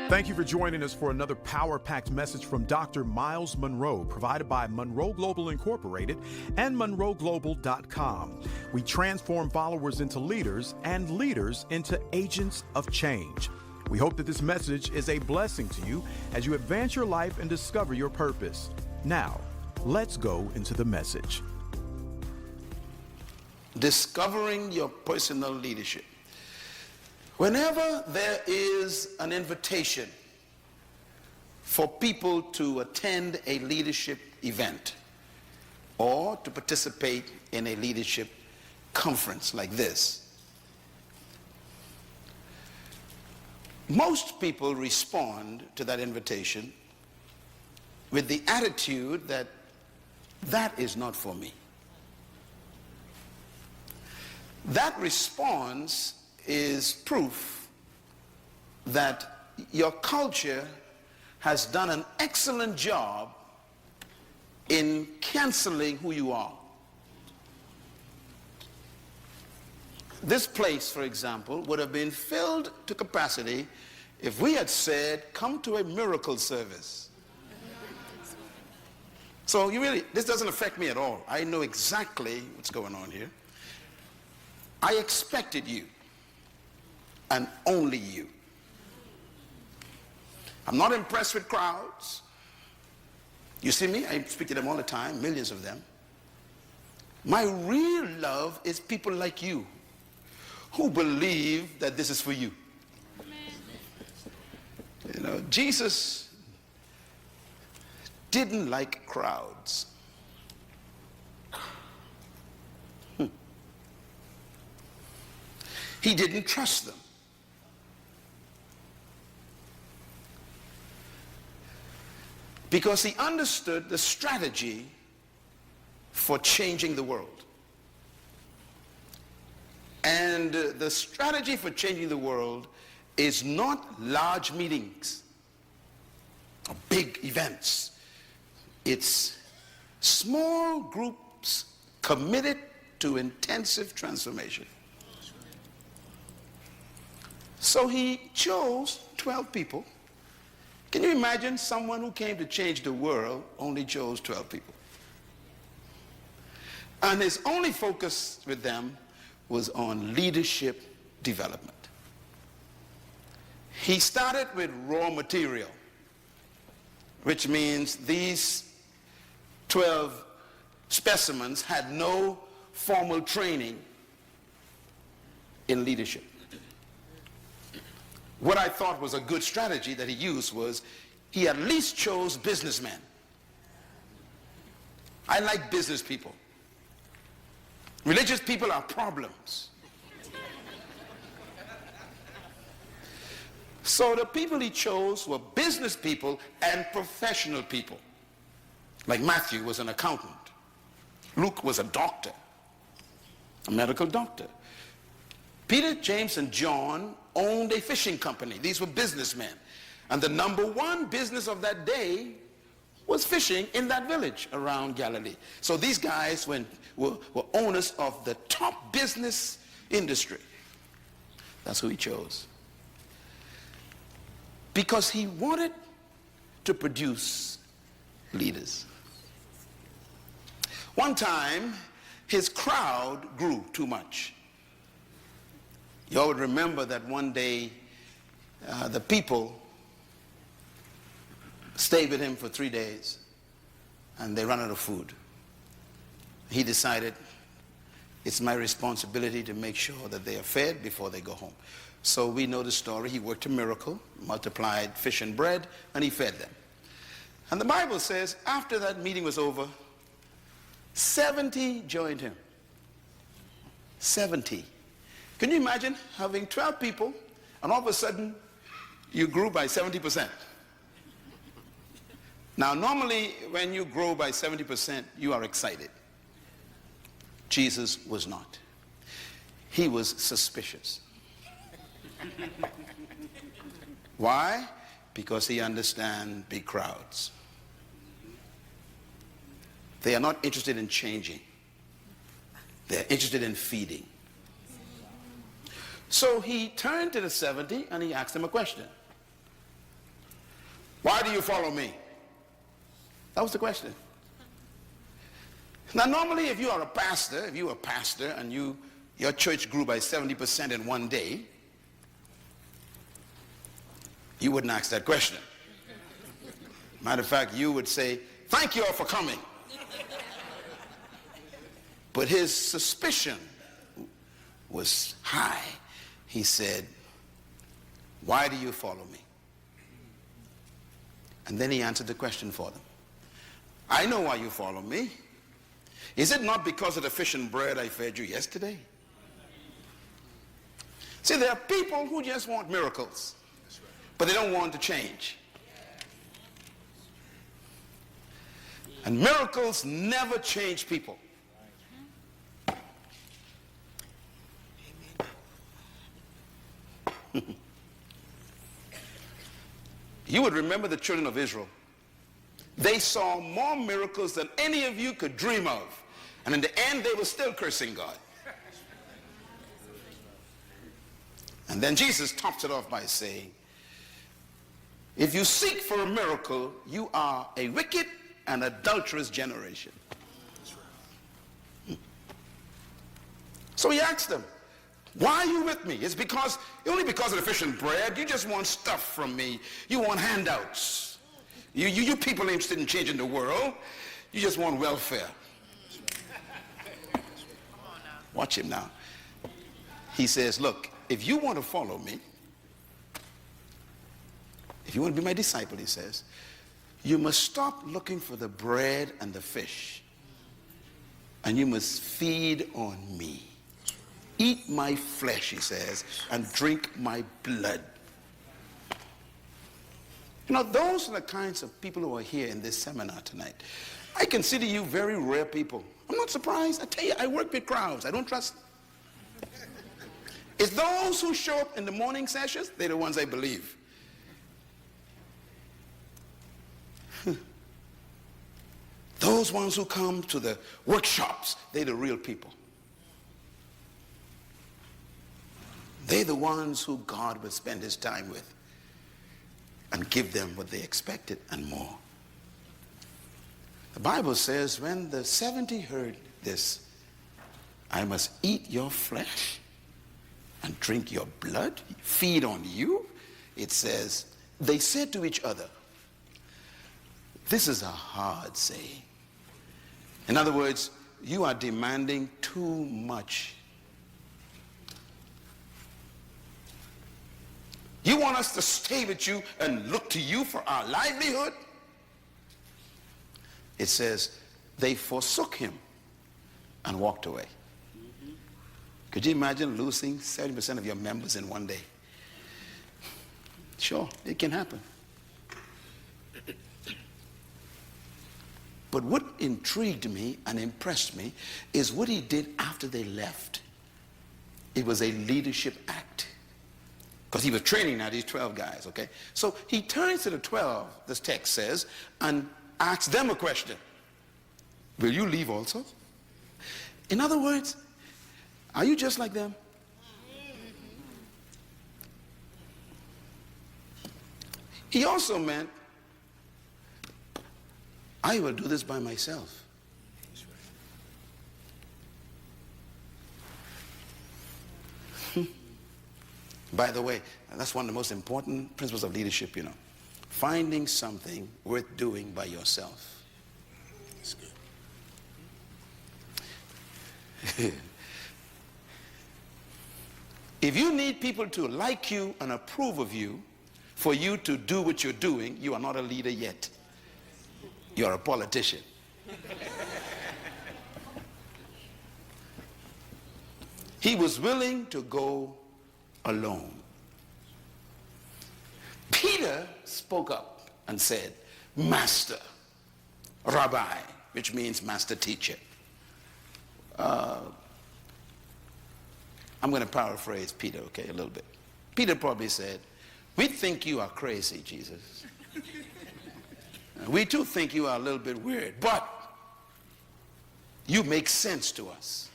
Thank you for joining us for another power-packed message from Dr. Myles Munroe, provided by Monroe Global Incorporated and monroeglobal.com. We transform followers into leaders and leaders into agents of change. We hope that this message is a blessing to you as you advance your life and discover your purpose. Now, let's go into the message. Discovering your personal leadership. Whenever there is an invitation for people to attend a leadership event or to participate in a leadership conference like this, most people respond to that invitation with the attitude that that is not for me. That response is proof that your culture has done an excellent job in canceling who you are. This place, for example, would have been filled to capacity if we had said, come to a miracle service. So this doesn't affect me at all. I know exactly what's going on here. I expected you, and only you. I'm not impressed with crowds. You see me? I speak to them all the time, millions of them. My real love is people like you who believe that this is for you. You know, Jesus didn't like crowds. He didn't trust them. Because he understood the strategy for changing the world. And the strategy for changing the world is not large meetings or big events. It's small groups committed to intensive transformation. So he chose 12 people. Can you imagine someone who came to change the world only chose 12 people? And his only focus with them was on leadership development. He started with raw material, which means these 12 specimens had no formal training in leadership. What I thought was a good strategy that he used was he at least chose businessmen. I like business people. Religious people are problems. So the people he chose were business people and professional people. Like Matthew was an accountant. Luke was a doctor, a medical doctor. Peter, James, and John owned a fishing company. These were businessmen. And the number one business of that day was fishing in that village around Galilee. So these guys were owners of the top business industry. That's who he chose. Because he wanted to produce leaders. One time, his crowd grew too much. You all would remember that one day the people stayed with him for 3 days and they ran out of food. He decided it's my responsibility to make sure that they are fed before they go home. So we know the story. He worked a miracle, multiplied fish and bread, and he fed them. And the Bible says after that meeting was over, 70 joined him. 70. Can you imagine having 12 people and all of a sudden you grew by 70%? Now normally when you grow by 70% you are excited. Jesus was not. He was suspicious. Why? Because he understands big crowds. They are not interested in changing. They're interested in feeding. So he turned to the 70 and he asked them a question. Why do you follow me? That was the question. Now, normally, if you are a pastor, and your church grew by 70% in one day, you wouldn't ask that question. Matter of fact, you would say, thank you all for coming. But his suspicion was high. He said, why do you follow me? And then he answered the question for them. I know why you follow me. Is it not because of the fish and bread I fed you yesterday? See, there are people who just want miracles, but they don't want to change. And miracles never change people. You would remember the children of Israel. They saw more miracles than any of you could dream of. And in the end, they were still cursing God. And then Jesus tops it off by saying, if you seek for a miracle, you are a wicked and adulterous generation. So he asked them, why are you with me? It's only because of the fish and bread. You just want stuff from me. You want handouts. You people ain't interested in changing the world. You just want welfare. Watch him now. He says, look, if you want to follow me, if you want to be my disciple, he says, you must stop looking for the bread and the fish. And you must feed on me. Eat my flesh, he says, and drink my blood. You know, those are the kinds of people who are here in this seminar tonight. I consider you very rare people. I'm not surprised. I tell you, I work with crowds. I don't trust. It's those who show up in the morning sessions, they're the ones I believe. Those ones who come to the workshops, they're the real people. They're the ones who God will spend his time with and give them what they expected and more. The Bible says when the 70 heard this, I must eat your flesh and drink your blood, feed on you. It says, they said to each other, this is a hard saying. In other words, you are demanding too much. You want us to stay with you and look to you for our livelihood? It says, they forsook him and walked away. Could you imagine losing 70% of your members in one day? Sure, it can happen. But what intrigued me and impressed me is what he did after they left. It was a leadership act. Because he was training now these 12 guys, okay? So he turns to the 12, this text says, and asks them a question. Will you leave also? In other words, are you just like them? He also meant, I will do this by myself. By the way, that's one of the most important principles of leadership, you know. Finding something worth doing by yourself. That's good. If you need people to like you and approve of you for you to do what you're doing, you are not a leader yet. You're a politician. He was willing to go alone. Peter spoke up and said, Master, Rabbi, which means master teacher. I'm going to paraphrase Peter, okay, a little bit. Peter probably said, we think you are crazy, Jesus. We too think you are a little bit weird, but you make sense to us.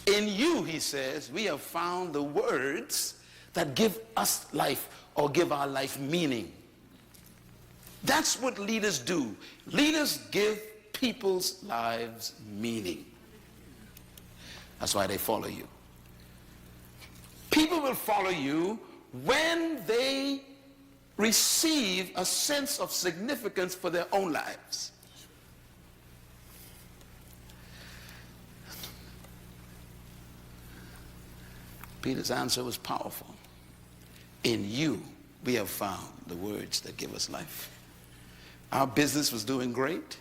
In you, he says, we have found the words that give us life or give our life meaning. That's what leaders do. Leaders give people's lives meaning. That's why they follow you. People will follow you when they receive a sense of significance for their own lives. Peter's answer was powerful. In you, we have found the words that give us life. Our business was doing great.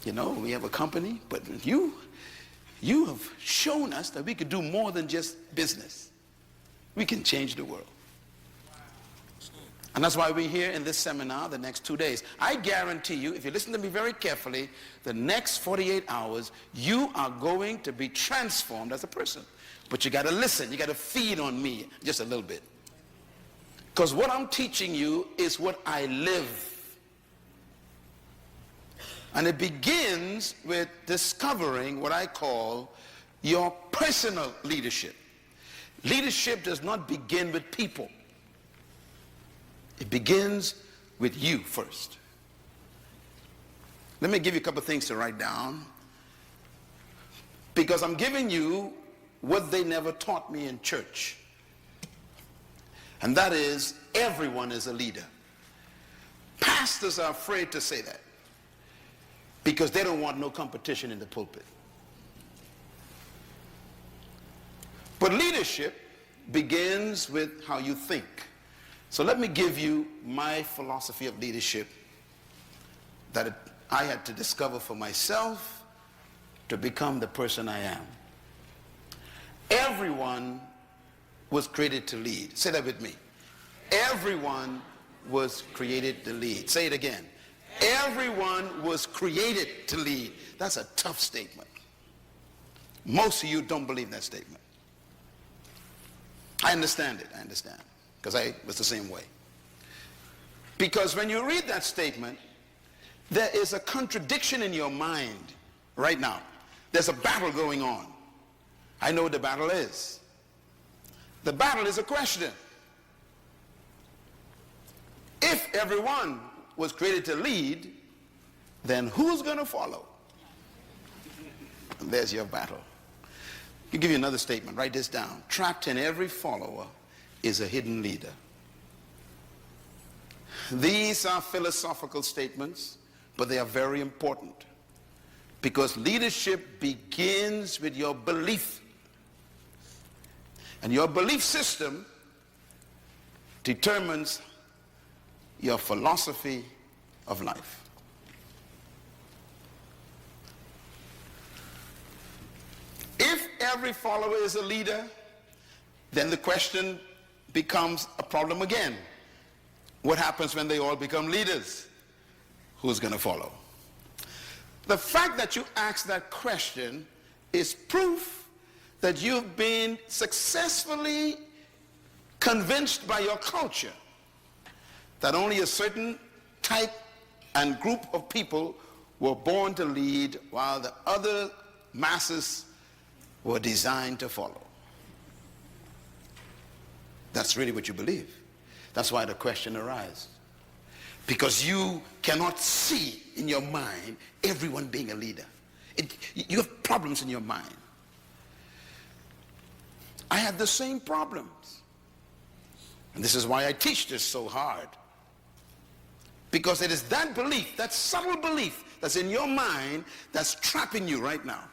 You know, we have a company, but you have shown us that we could do more than just business. We can change the world. And that's why we're here in this seminar the next 2 days. I guarantee you, if you listen to me very carefully, the next 48 hours, you are going to be transformed as a person. But you got to listen. You got to feed on me just a little bit. Because what I'm teaching you is what I live. And it begins with discovering what I call your personal leadership. Leadership does not begin with people. It begins with you first. Let me give you a couple of things to write down, because I'm giving you what they never taught me in church. And that is, everyone is a leader. Pastors are afraid to say that because they don't want no competition in the pulpit. But leadership begins with how you think. So let me give you my philosophy of leadership that I had to discover for myself to become the person I am. Everyone was created to lead. Say that with me. Everyone was created to lead. Say it again. Everyone was created to lead. That's a tough statement. Most of you don't believe that statement. I understand it. I understand. Because I was the same way. Because when you read that statement, there is a contradiction in your mind right now. There's a battle going on. I know what the battle is. The battle is a question. If everyone was created to lead, then who's going to follow? And there's your battle. I'll give you another statement. Write this down. Trapped in every follower is a hidden leader. These are philosophical statements, but they are very important, because leadership begins with your belief. And your belief system determines your philosophy of life. If every follower is a leader, then the question becomes a problem again. What happens when they all become leaders? Who's going to follow? The fact that you ask that question is proof that you've been successfully convinced by your culture that only a certain type and group of people were born to lead, while the other masses were designed to follow. That's really what you believe. That's why the question arises. Because you cannot see in your mind everyone being a leader. You have problems in your mind. I had the same problems. And this is why I teach this so hard. Because it is that belief, that subtle belief that's in your mind that's trapping you right now.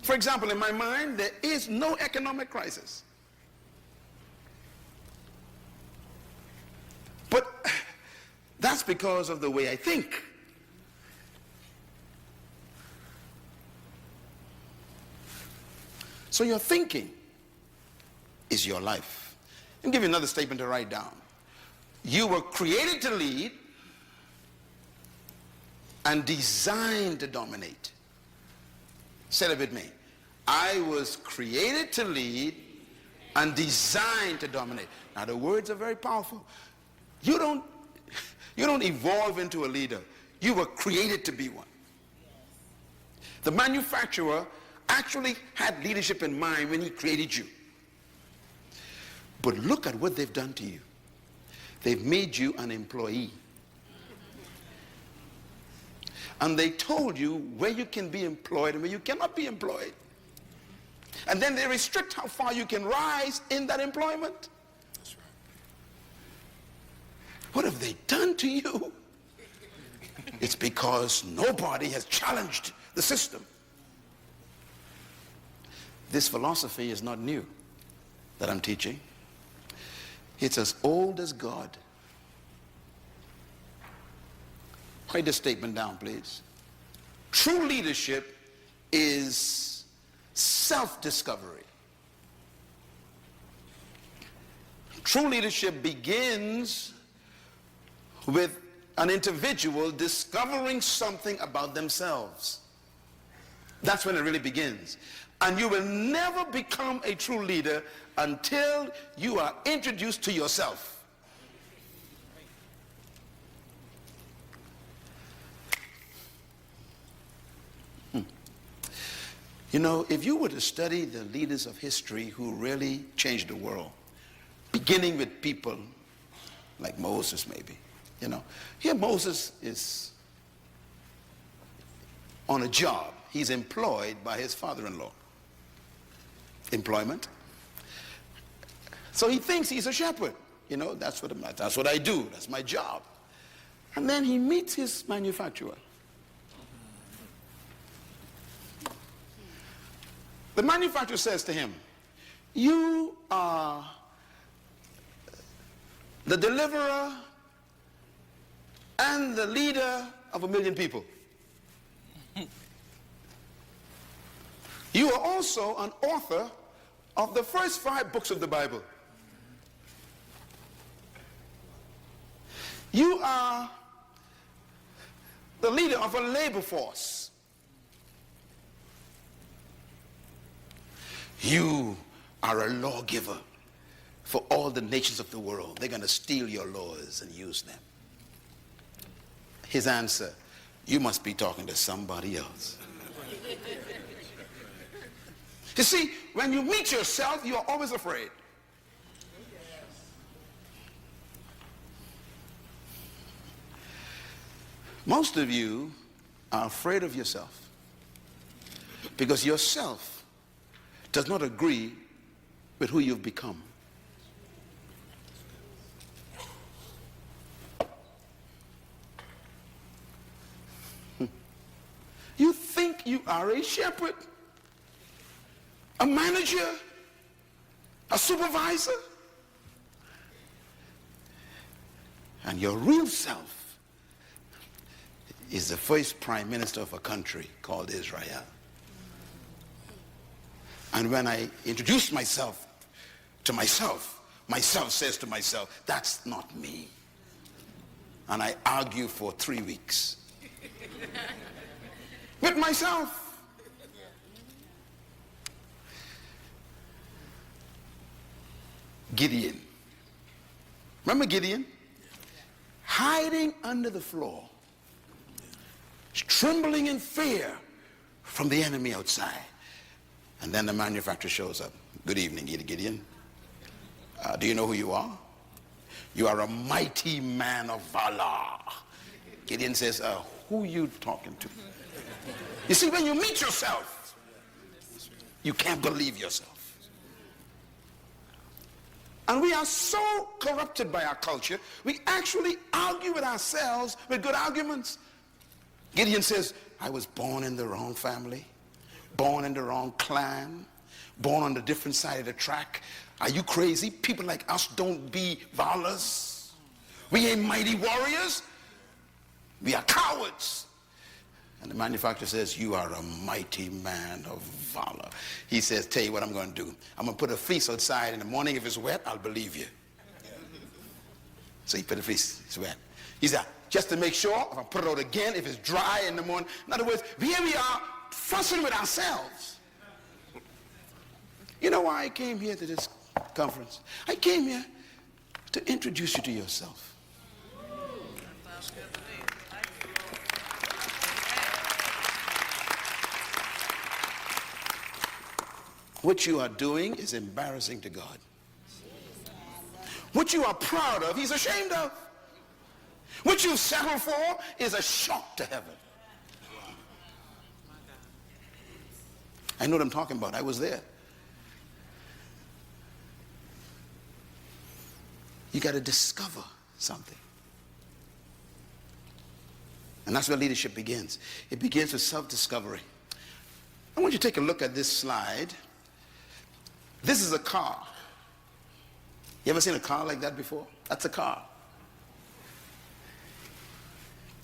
For example, in my mind, there is no economic crisis. But that's because of the way I think. So your thinking is your life. I'll give you another statement to write down. You were created to lead and designed to dominate. Say it with me. I was created to lead and designed to dominate. Now the words are very powerful. You don't evolve into a leader. You were created to be one. The manufacturer actually had leadership in mind when he created you. But look at what they've done to you. They've made you an employee. And they told you where you can be employed and where you cannot be employed. And then they restrict how far you can rise in that employment. That's right. What have they done to you? It's because nobody has challenged the system. This philosophy is not new that I'm teaching. It's as old as God. Write this statement down, please. True leadership is self-discovery. True leadership begins with an individual discovering something about themselves. That's when it really begins. And you will never become a true leader until you are introduced to yourself. You know, if you were to study the leaders of history who really changed the world, beginning with people like Moses maybe, you know. Here Moses is on a job. He's employed by his father-in-law. Employment. So he thinks he's a shepherd. You know, that's what I do. That's my job. And then he meets his manufacturer. The manufacturer says to him, you are the deliverer and the leader of 1 million people. You are also an author of the first 5 books of the Bible. You are the leader of a labor force. You are a lawgiver for all the nations of the world. They're going to steal your laws and use them. His answer, you must be talking to somebody else. You see, when you meet yourself, you are always afraid. Most of you are afraid of yourself because yourself does not agree with who you've become. You think you are a shepherd, a manager, a supervisor, and your real self is the first prime minister of a country called Israel. And when I introduce myself to myself, myself says to myself, that's not me. And I argue for 3 weeks with myself. Gideon. Remember Gideon? Hiding under the floor, trembling in fear from the enemy outside. And then the manufacturer shows up. Good evening, Gideon. Do you know who you are? You are a mighty man of valor. Gideon says, who are you talking to? You see, when you meet yourself, you can't believe yourself. And we are so corrupted by our culture, we actually argue with ourselves with good arguments. Gideon says, I was born in the wrong family, born in the wrong clan, born on the different side of the track. Are you crazy? People like us don't be valors. We ain't mighty warriors. We are cowards. And the manufacturer says, you are a mighty man of valor. He says, tell you what I'm going to do. I'm going to put a fleece outside. In the morning, if it's wet, I'll believe you. So he put a fleece, it's wet. He said, just to make sure, if I put it out again, if it's dry in the morning. In other words, here we are fussing with ourselves. You know why I came here to this conference? I came here to introduce you to yourself. What you are doing is embarrassing to God. What you are proud of, he's ashamed of. What you settle for is a shock to heaven. I know what I'm talking about. I was there. You got to discover something. And that's where leadership begins. It begins with self-discovery. I want you to take a look at this slide. This is a car. You ever seen a car like that before? That's a car.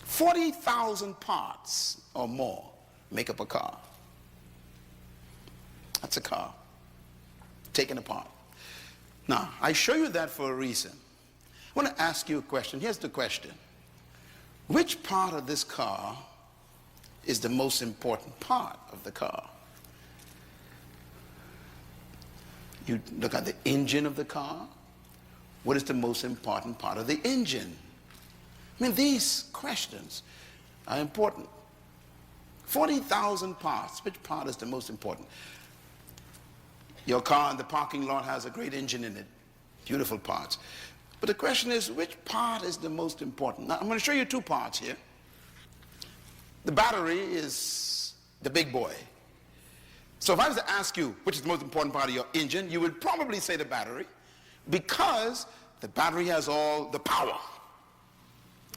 40,000 parts or more make up a car. That's a car, taken apart. Now, I show you that for a reason. I want to ask you a question. Here's the question. Which part of this car is the most important part of the car? You look at the engine of the car. What is the most important part of the engine? I mean, these questions are important. 40,000 parts. Which part is the most important? Your car in the parking lot has a great engine in it. Beautiful parts. But the question is, which part is the most important? Now, I'm going to show you two parts here. The battery is the big boy. So if I was to ask you which is the most important part of your engine, you would probably say the battery, because the battery has all the power.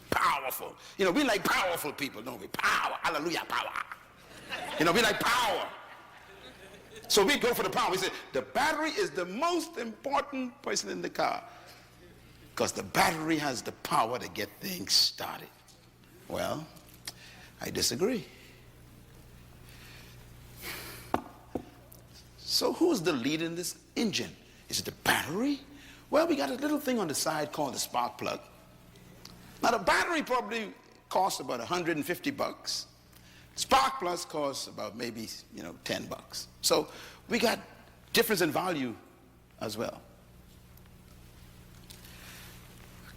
Powerful. You know, we like powerful people, don't we? Power. Hallelujah, power. You know, we like power. So we go for the power. We say the battery is the most important person in the car, because the battery has the power to get things started. Well, I disagree. So who's the lead in this engine? Is it the battery? Well, we got a little thing on the side called the spark plug. Now, the battery probably costs about 150 bucks. Spark plugs costs about maybe, 10 bucks. So we got difference in value as well.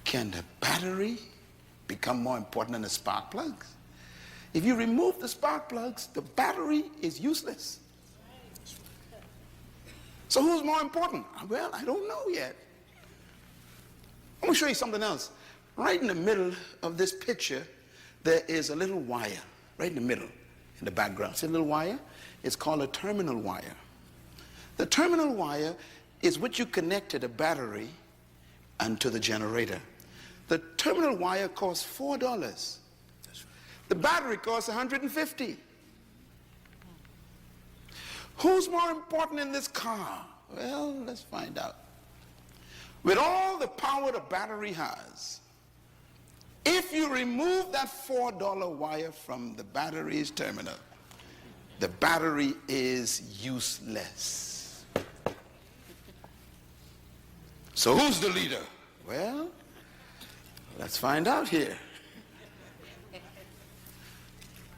Can the battery become more important than the spark plugs? If you remove the spark plugs, the battery is useless. So who's more important? Well, I don't know yet. I'm going to show you something else. Right in the middle of this picture, there is a little wire. Right in the middle, in the background. See a little wire? It's called a terminal wire. The terminal wire is what you connect to the battery and to the generator. The terminal wire costs $4. The battery costs $150. Who's more important in this car? Well, let's find out. With all the power the battery has, if you remove that $4 wire from the battery's terminal, the battery is useless. So who's the leader? Well, let's find out here.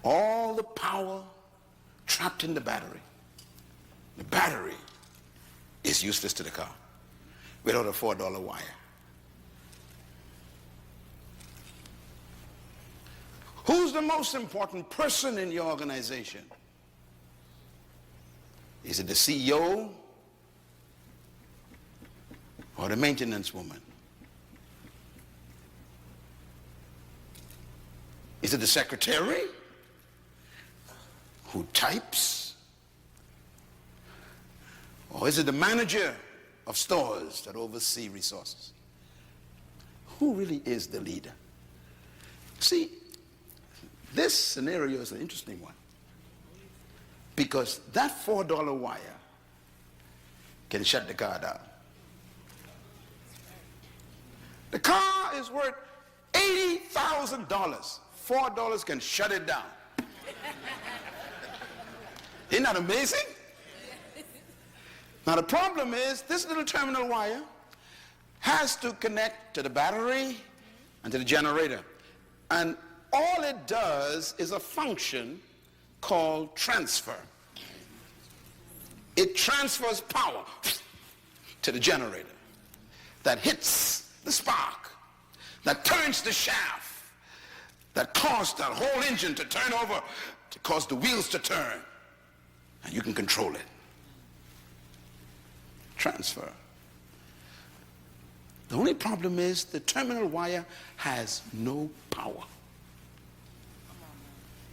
All the power trapped in the battery. The battery is useless to the car without a $4 wire. Who's the most important person in your organization? Is it the CEO or the maintenance woman? Is it the secretary who types? Or is it the manager of stores that oversee resources? Who really is the leader? See, this scenario is an interesting one, because that $4 wire can shut the car down. The car is worth $80,000. $4 can shut it down. Isn't that amazing? Now the problem is, this little terminal wire has to connect to the battery and to the generator. And all it does is a function called transfer. It transfers power to the generator that hits the spark, that turns the shaft, that caused that whole engine to turn over, to cause the wheels to turn, and you can control it. Transfer. The only problem is the terminal wire has no power.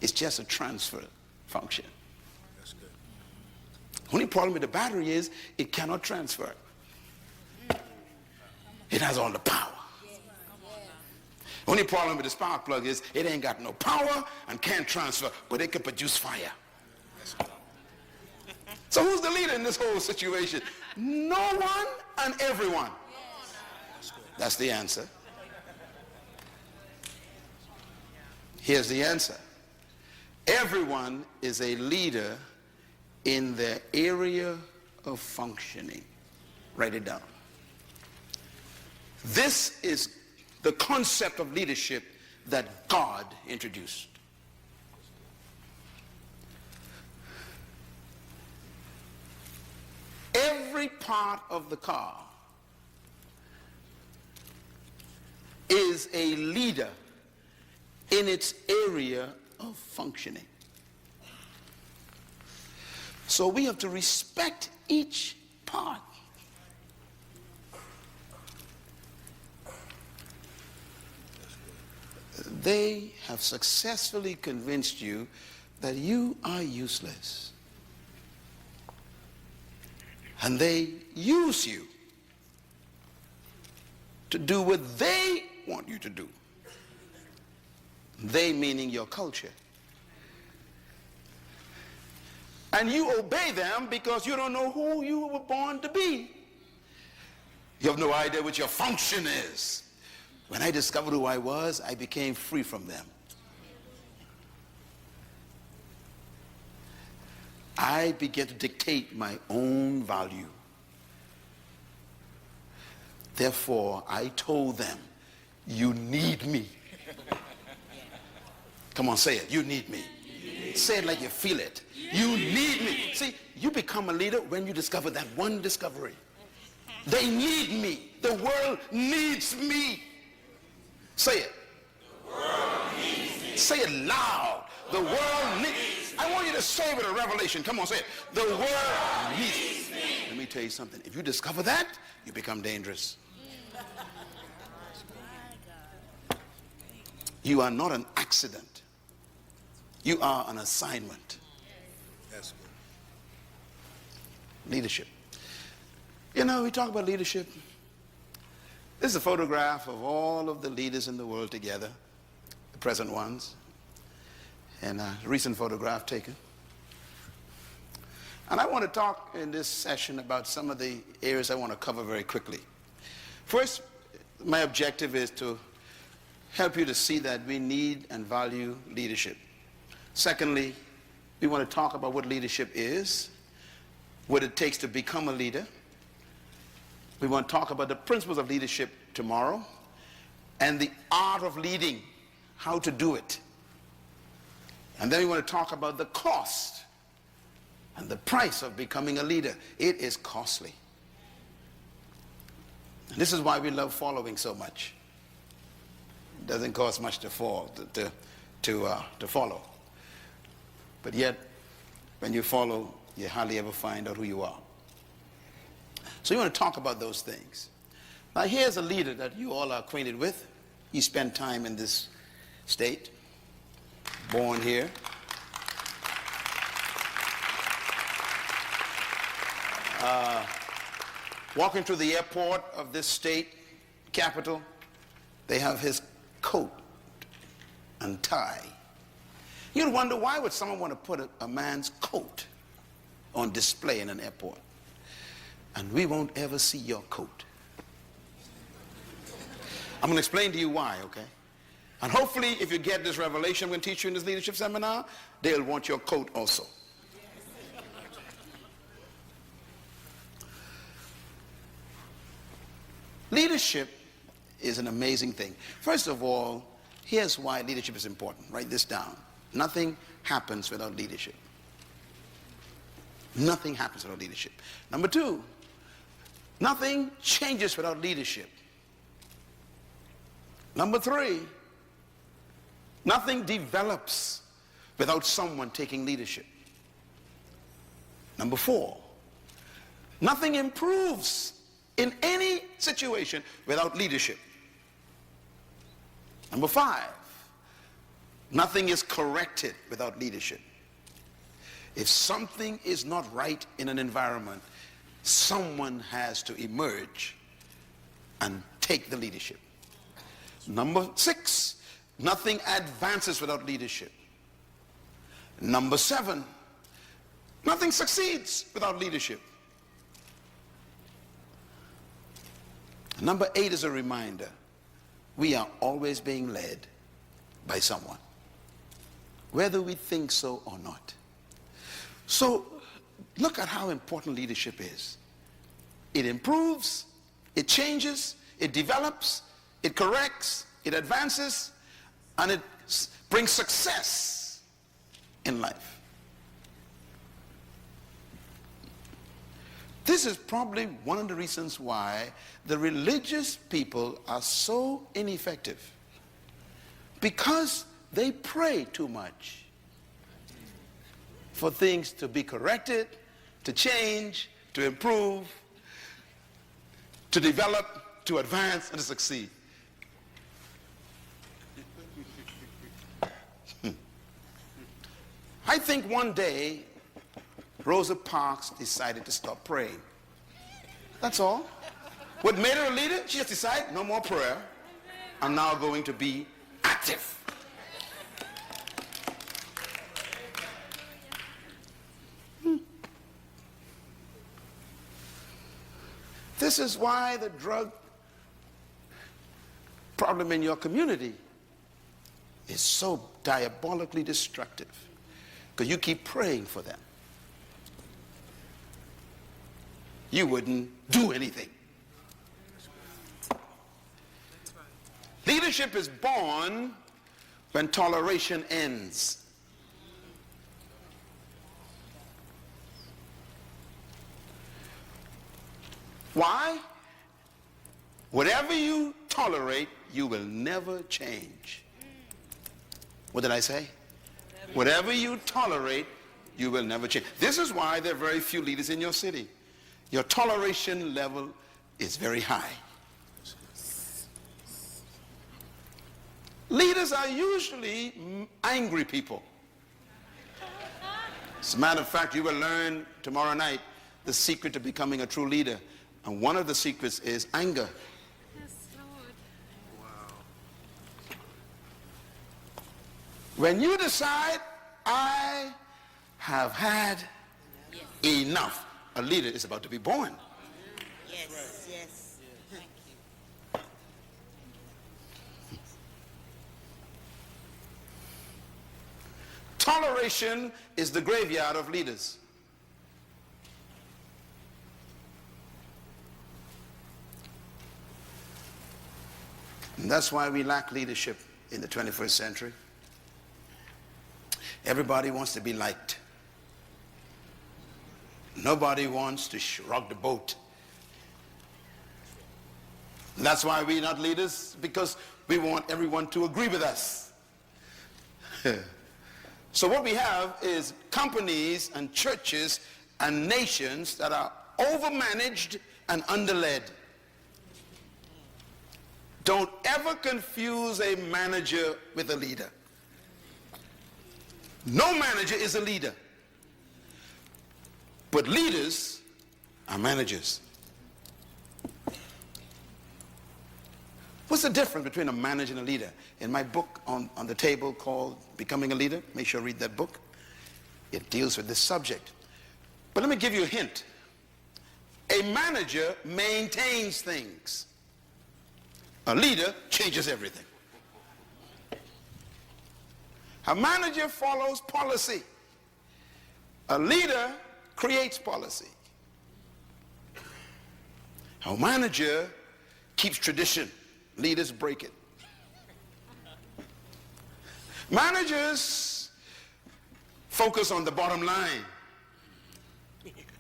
It's just a transfer function. That's good. Only problem with the battery is it cannot transfer. It has all the power. Only problem with the spark plug is it ain't got no power and can't transfer, but it can produce fire. So who's the leader in this whole situation? No one and everyone. That's the answer. Here's the answer. Everyone is a leader in their area of functioning. Write it down. This is the concept of leadership that God introduced. Every part of the car is a leader in its area of functioning. So we have to respect each part. They have successfully convinced you that you are useless. And they use you to do what they want you to do. They meaning your culture. And you obey them because you don't know who you were born to be. You have no idea what your function is. When I discovered who I was, I became free from them. I began to dictate my own value. Therefore, I told them, you need me. Come on, say it. You need me. Say it like you feel it. You need me. See, you become a leader when you discover that one discovery. They need me. The world needs me. Say it. The world needs me. Say it loud. The world needs. I want you to say it with a revelation. Come on, say it. The world needs me. Let me tell you something. If you discover that, you become dangerous. You are not an accident. You are an assignment. That's good. Leadership. You know, we talk about leadership. This is a photograph of all of the leaders in the world together, the present ones, and a recent photograph taken. And I want to talk in this session about some of the areas I want to cover very quickly. First, my objective is to help you to see that we need and value leadership. Secondly, we want to talk about what leadership is, what it takes to become a leader. We want to talk about the principles of leadership tomorrow and the art of leading, how to do it. And then we want to talk about the cost and the price of becoming a leader. It is costly. And this is why we love following so much. It doesn't cost much to follow. But yet, when you follow, you hardly ever find out who you are. So you want to talk about those things. Now here's a leader that you all are acquainted with. He spent time in this state, born here. Walking through the airport of this state capital, they have his coat and tie. You'd wonder, why would someone want to put a man's coat on display in an airport? And we won't ever see your coat. I'm going to explain to you why, okay? And hopefully, if you get this revelation I'm going to teach you in this leadership seminar, they'll want your coat also. Leadership is an amazing thing. First of all, here's why leadership is important. Write this down. Nothing happens without leadership. Nothing happens without leadership. Number two, nothing changes without leadership. Number three, nothing develops without someone taking leadership. Number four, nothing improves in any situation without leadership. Number 5, nothing is corrected without leadership. If something is not right in an environment, someone has to emerge and take the leadership. Number 6, nothing advances without leadership. Number 7, nothing succeeds without leadership. Number 8 is a reminder. We are always being led by someone, whether we think so or not. So look at how important leadership is. It improves, it changes, it develops, it corrects, it advances, and it brings success in life. This is probably one of the reasons why the religious people are so ineffective, because they pray too much for things to be corrected, to change, to improve, to develop, to advance, and to succeed. I think one day Rosa Parks decided to stop praying. That's all. What made her a leader? She just decided, no more prayer. I'm now going to be active. This is why the drug problem in your community is so diabolically destructive, because you keep praying for them. You wouldn't do anything. Leadership is born when toleration ends. Why? Whatever you tolerate, you will never change. What did I say? Whatever you tolerate, you will never change. This is why there are very few leaders in your city. Your toleration level is very high. Leaders are usually angry people. As a matter of fact, you will learn tomorrow night the secret to becoming a true leader. And one of the secrets is anger. Yes, Lord. Wow. When you decide, I have had enough, a leader is about to be born. Yes, yes. Thank you. Toleration is the graveyard of leaders. And that's why we lack leadership in the 21st century. Everybody wants to be liked. Nobody wants to rock the boat. And that's why we're not leaders, because we want everyone to agree with us. So what we have is companies and churches and nations that are overmanaged and underled. Don't ever confuse a manager with a leader. No manager is a leader. But leaders are managers. What's the difference between a manager and a leader? In my book on the table called Becoming a Leader, make sure you read that book. It deals with this subject. But let me give you a hint. A manager maintains things. A leader changes everything. A manager follows policy. A leader creates policy. A manager keeps tradition. Leaders break it. Managers focus on the bottom line.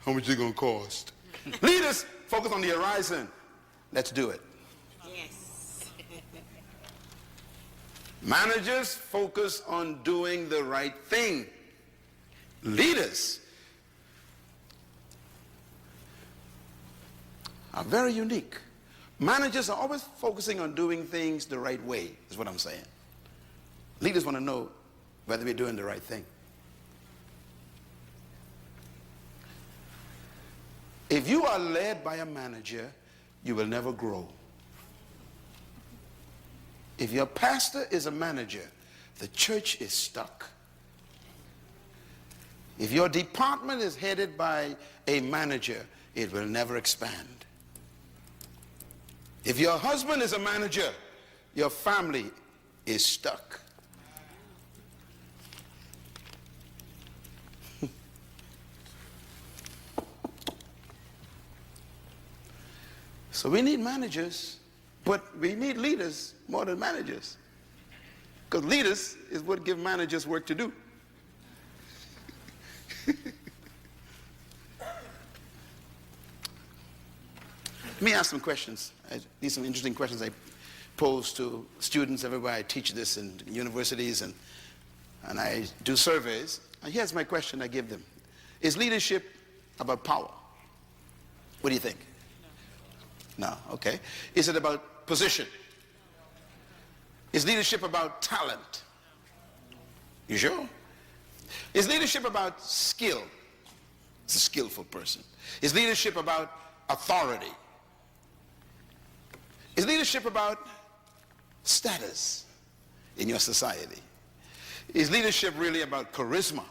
How much is it going to cost? Leaders focus on the horizon. Let's do it. Yes. Managers focus on doing the right thing. Leaders are very unique. Managers are always focusing on doing things the right way, is what I'm saying. Leaders want to know whether we're doing the right thing. If you are led by a manager, you will never grow. If your pastor is a manager, the church is stuck. If your department is headed by a manager, it will never expand. If your husband is a manager, your family is stuck. So we need managers, but we need leaders more than managers. Because leaders is what give managers work to do. Let me ask some questions. These are some interesting questions I pose to students everywhere. I teach this in universities and I do surveys. And here's my question I give them. Is leadership about power? What do you think? No, okay. Is it about position? Is leadership about talent? You sure? Is leadership about skill? It's a skillful person. Is leadership about authority? Is leadership about status in your society? Is leadership really about charisma?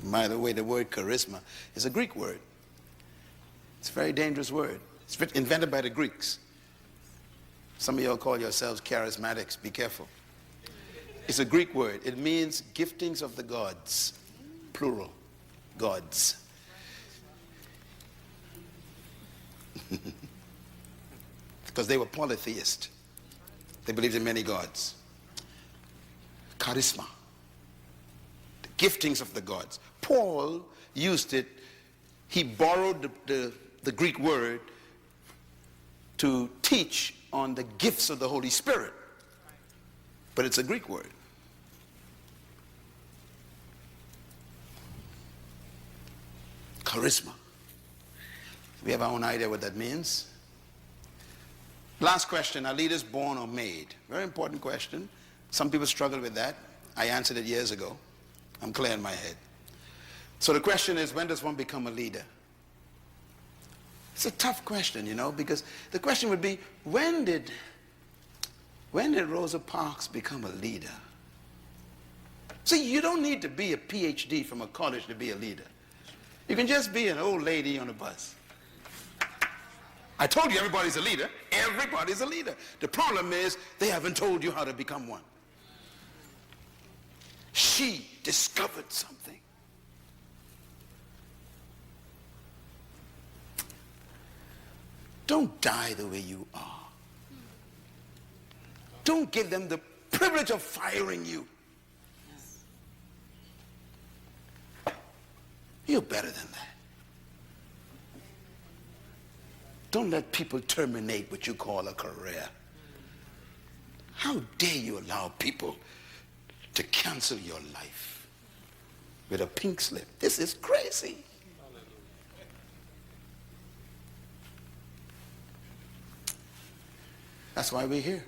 By the way, the word charisma is a Greek word. It's a very dangerous word. It's invented by the Greeks. Some of y'all call yourselves charismatics. Be careful. It's a Greek word. It means giftings of the gods, plural, gods. Because they were polytheists. They believed in many gods. Charisma. The giftings of the gods. Paul used it. He borrowed the Greek word to teach on the gifts of the Holy Spirit. But it's a Greek word. Charisma. We have our own idea what that means. Last question, are leaders born or made? Very important question. Some people struggle with that. I answered it years ago. I'm clear in my head. So the question is, when does one become a leader? It's a tough question, you know, because the question would be, when did Rosa Parks become a leader? See, you don't need to be a PhD from a college to be a leader. You can just be an old lady on a bus. I told you everybody's a leader. Everybody's a leader. The problem is they haven't told you how to become one. She discovered something. Don't die the way you are. Don't give them the privilege of firing you. You're better than that. Don't let people terminate what you call a career. How dare you allow people to cancel your life with a pink slip? This is crazy. That's why we're here.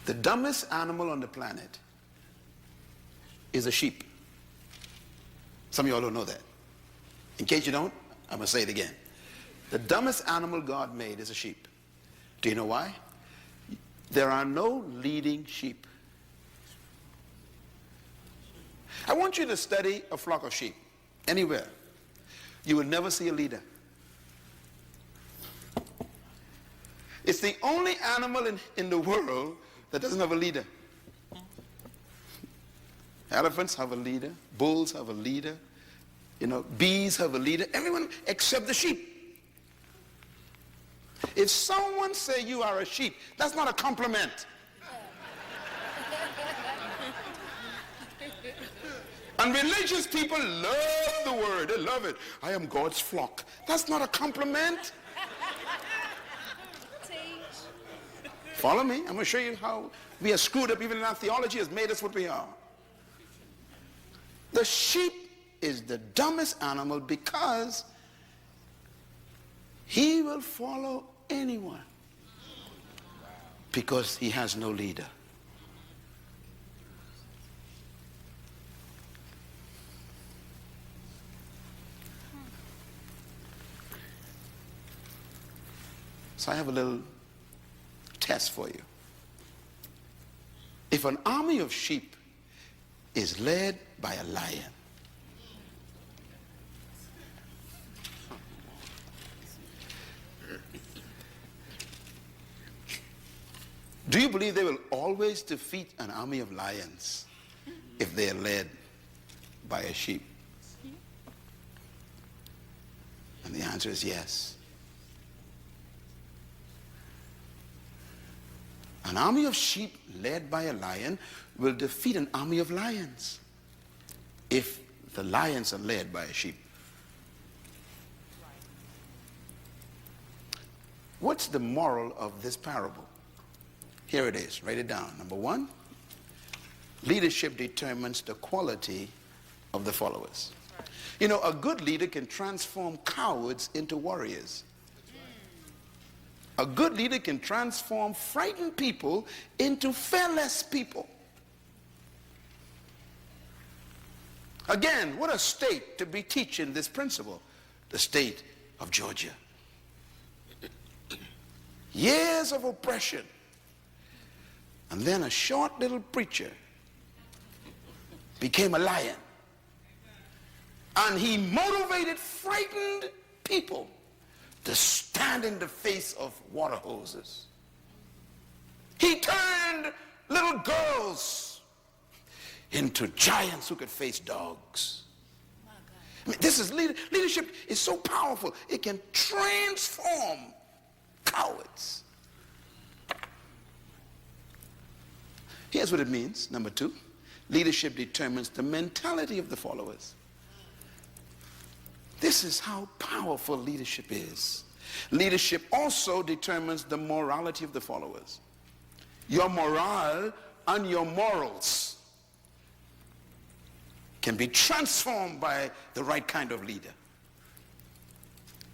The dumbest animal on the planet is a sheep. Some of y'all don't know that. In case you don't, I'm going to say it again. The dumbest animal God made is a sheep. Do you know why? There are no leading sheep. I want you to study a flock of sheep anywhere. You will never see a leader. It's the only animal in the world that doesn't have a leader. Elephants have a leader. Bulls have a leader. You know, bees have a leader. Everyone except the sheep. If someone say you are a sheep, that's not a compliment. And religious people love the word. They love it. I am God's flock. That's not a compliment. Follow me. I'm going to show you how we are screwed up even in our theology has made us what we are. The sheep is the dumbest animal because he will follow anyone because he has no leader. So I have a little test for you. If an army of sheep is led by a lion, do you believe they will always defeat an army of lions if they are led by a sheep? And the answer is yes. An army of sheep led by a lion will defeat an army of lions if the lions are led by a sheep. What's the moral of this parable? Here it is. Write it down. Number one, leadership determines the quality of the followers. You know, a good leader can transform cowards into warriors. A good leader can transform frightened people into fearless people. Again, what a state to be teaching this principle. The state of Georgia. Years of oppression. And then a short little preacher became a lion. And he motivated frightened people to stand in the face of water hoses. He turned little girls into giants who could face dogs. I mean, this is leadership is so powerful. It can transform cowards. Here's what it means. Number two, leadership determines the mentality of the followers. This is how powerful leadership is. Leadership also determines the morality of the followers. Your morale and your morals can be transformed by the right kind of leader.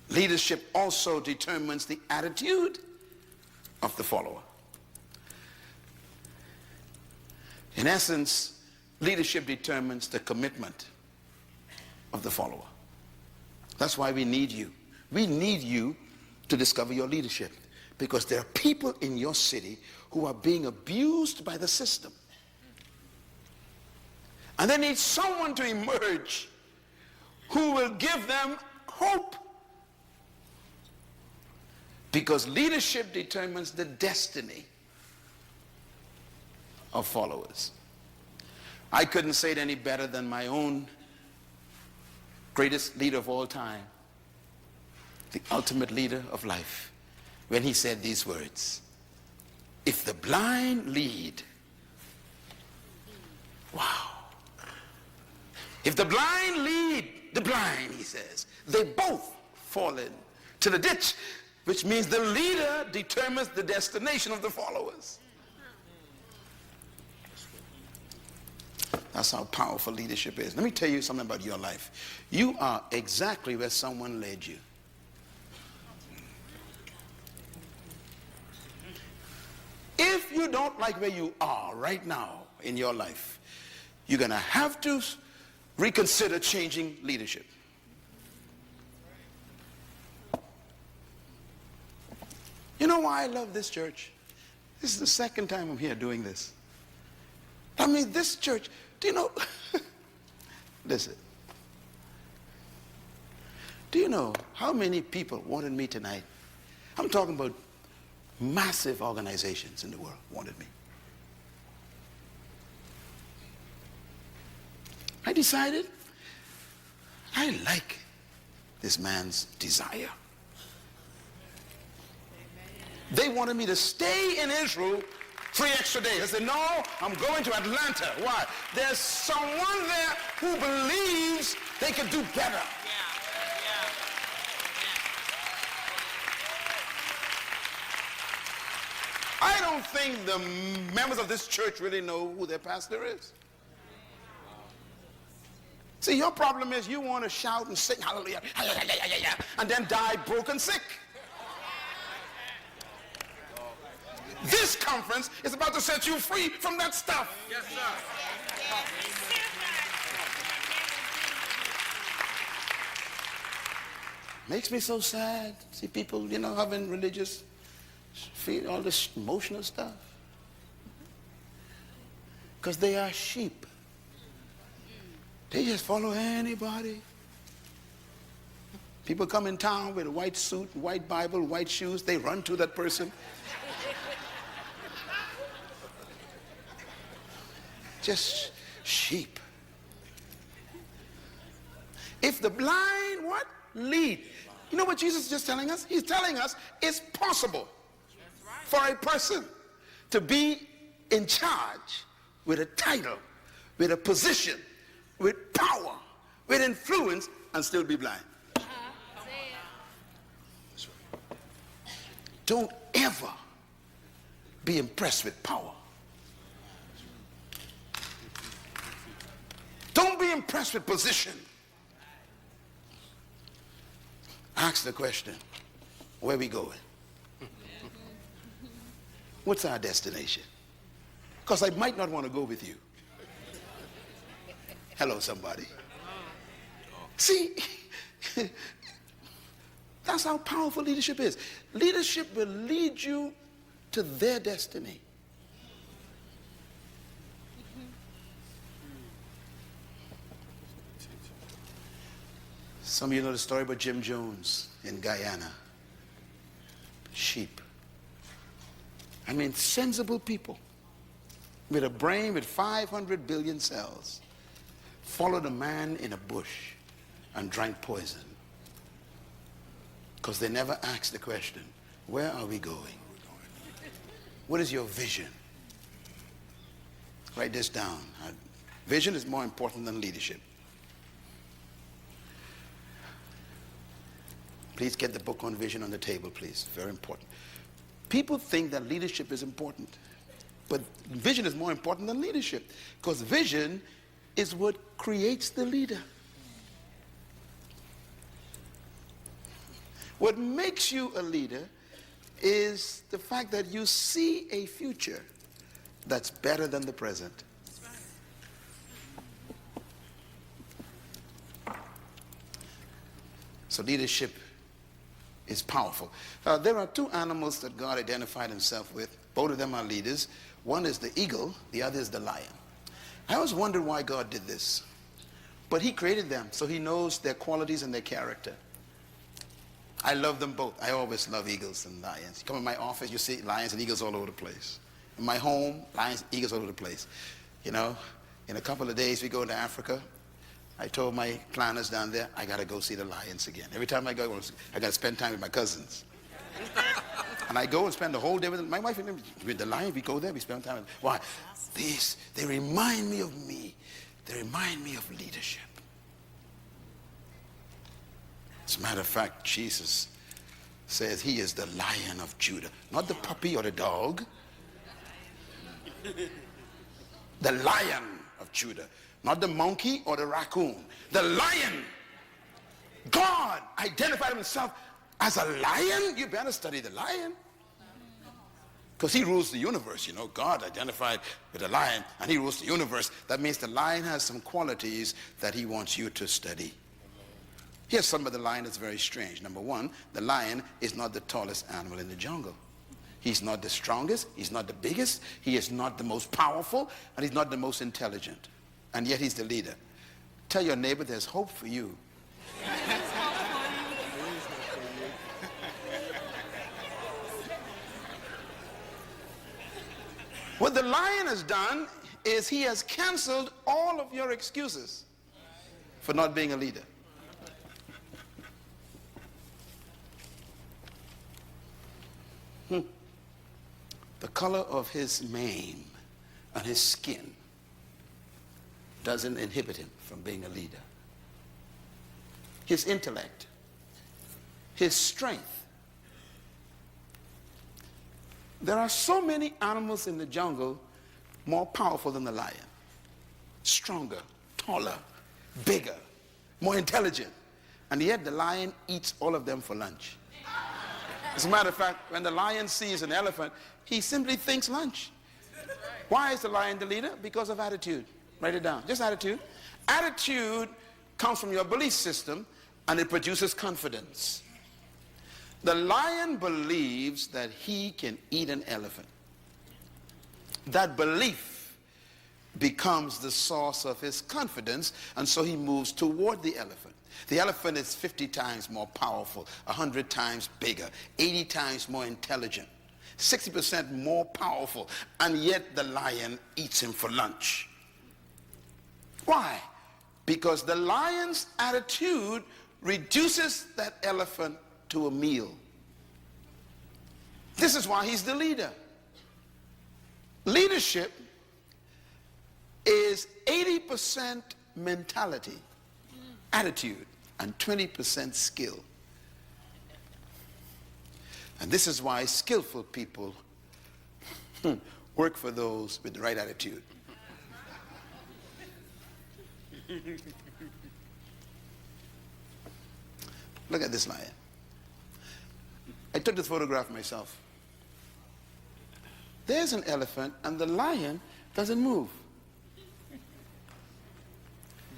Leadership also determines the attitude of the follower. In essence, leadership determines the commitment of the follower. That's why we need you. We need you to discover your leadership, because there are people in your city who are being abused by the system. And they need someone to emerge who will give them hope. Because leadership determines the destiny of followers. I couldn't say it any better than my own greatest leader of all time, the ultimate leader of life, when he said these words: if the blind lead, wow. If the blind lead the blind, he says, they both fall into the ditch, which means the leader determines the destination of the followers. That's how powerful leadership is. Let me tell you something about your life. You are exactly where someone led you. If you don't like where you are right now in your life, you're going to have to reconsider changing leadership. You know why I love this church? This is the second time I'm here doing this. I mean, this church, do you know, listen, do you know how many people wanted me tonight? I'm talking about massive organizations in the world wanted me. I decided I like this man's desire. They wanted me to stay in Israel 3 extra days. I said, no, I'm going to Atlanta. Why? There's someone there who believes they can do better. I don't think the members of this church really know who their pastor is. See, your problem is you want to shout and sing hallelujah, and then die broken sick. This conference is about to set you free from that stuff. Yes, sir. Makes me so sad. See people, having religious, feel all this emotional stuff. Because they are sheep. They just follow anybody. People come in town with a white suit, white Bible, white shoes. They run to that person. Just sheep. If the blind, what? Lead. You know what Jesus is just telling us? He's telling us it's possible for a person to be in charge with a title, with a position, with power, with influence, and still be blind. Don't ever be impressed with power. Don't be impressed with position. Ask the question, where we going? What's our destination? Because I might not want to go with you. Hello, somebody. See, that's how powerful leadership is. Leadership will lead you to their destiny. Some of you know the story about Jim Jones in Guyana. Sheep. I mean, sensible people with a brain with 500 billion cells followed a man in a bush and drank poison because they never asked the question, where are we going? What is your vision? Write this down. Vision is more important than leadership. Please get the book on vision on the table, please. Very important. People think that leadership is important, but vision is more important than leadership because vision is what creates the leader. What makes you a leader is the fact that you see a future that's better than the present. So leadership is powerful. There are two animals that God identified himself with. Both of them are leaders. One is the eagle, the other is the lion. I always wondered why God did this. But he created them, so he knows their qualities and their character. I love them both. I always love eagles and lions. You come in my office, you see lions and eagles all over the place. In my home, lions, eagles all over the place. In a couple of days we go into Africa. I told my planners down there, I got to go see the lions again. Every time I go, I got to spend time with my cousins. And I go and spend the whole day with them. My wife and them, with the lions, we go there, we spend time with them. Why? They remind me of me. They remind me of leadership. As a matter of fact, Jesus says he is the Lion of Judah. Not the puppy or the dog. The Lion of Judah. Not the monkey or the raccoon. The lion. God identified himself as a lion. You better study the lion. Because he rules the universe, God identified with a lion and he rules the universe. That means the lion has some qualities that he wants you to study. Here's some of the lion that's very strange. Number one, the lion is not the tallest animal in the jungle. He's not the strongest. He's not the biggest. He is not the most powerful. And he's not the most intelligent. And yet he's the leader. Tell your neighbor there's hope for you. What the lion has done is he has canceled all of your excuses for not being a leader. The color of his mane and his skin doesn't inhibit him from being a leader. His intellect, his strength, There are so many animals in the jungle more powerful than the lion. Stronger, taller, bigger, more intelligent. And yet the lion eats all of them for lunch. As a matter of fact, when the lion sees an elephant, he simply thinks lunch. Why is the lion the leader? Because of attitude. Write it down. Just attitude. Attitude comes from your belief system, and it produces confidence. The lion believes that he can eat an elephant. That belief becomes the source of his confidence, and so he moves toward the elephant. The elephant is 50 times more powerful, 100 times bigger, 80 times more intelligent, 60% more powerful, and yet the lion eats him for lunch. Why? Because the lion's attitude reduces that elephant to a meal. This is why he's the leader. Leadership is 80% mentality, attitude, and 20% skill. And this is why skillful people work for those with the right attitude. Look at this lion. I took this photograph myself. There's an elephant and the lion doesn't move.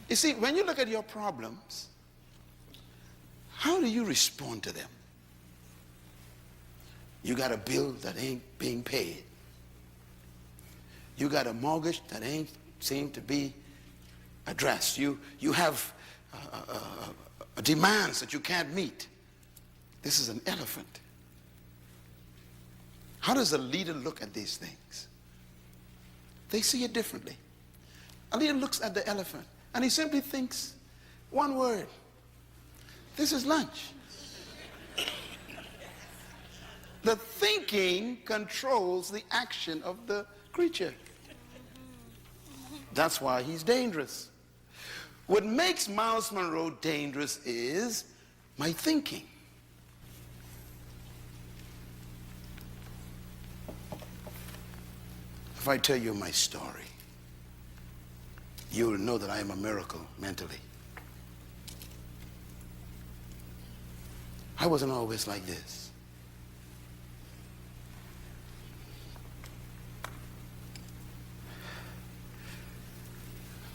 You see, when you look at your problems, how do you respond to them? You got a bill that ain't being paid. You got a mortgage that ain't seem to be addressed. You have demands that you can't meet. This is an elephant. How does a leader look at these things? They see it differently. A leader looks at the elephant and he simply thinks one word: this is lunch. The thinking controls the action of the creature. That's why he's dangerous. What makes Myles Munroe dangerous is my thinking. If I tell you my story, you will know that I am a miracle mentally. I wasn't always like this.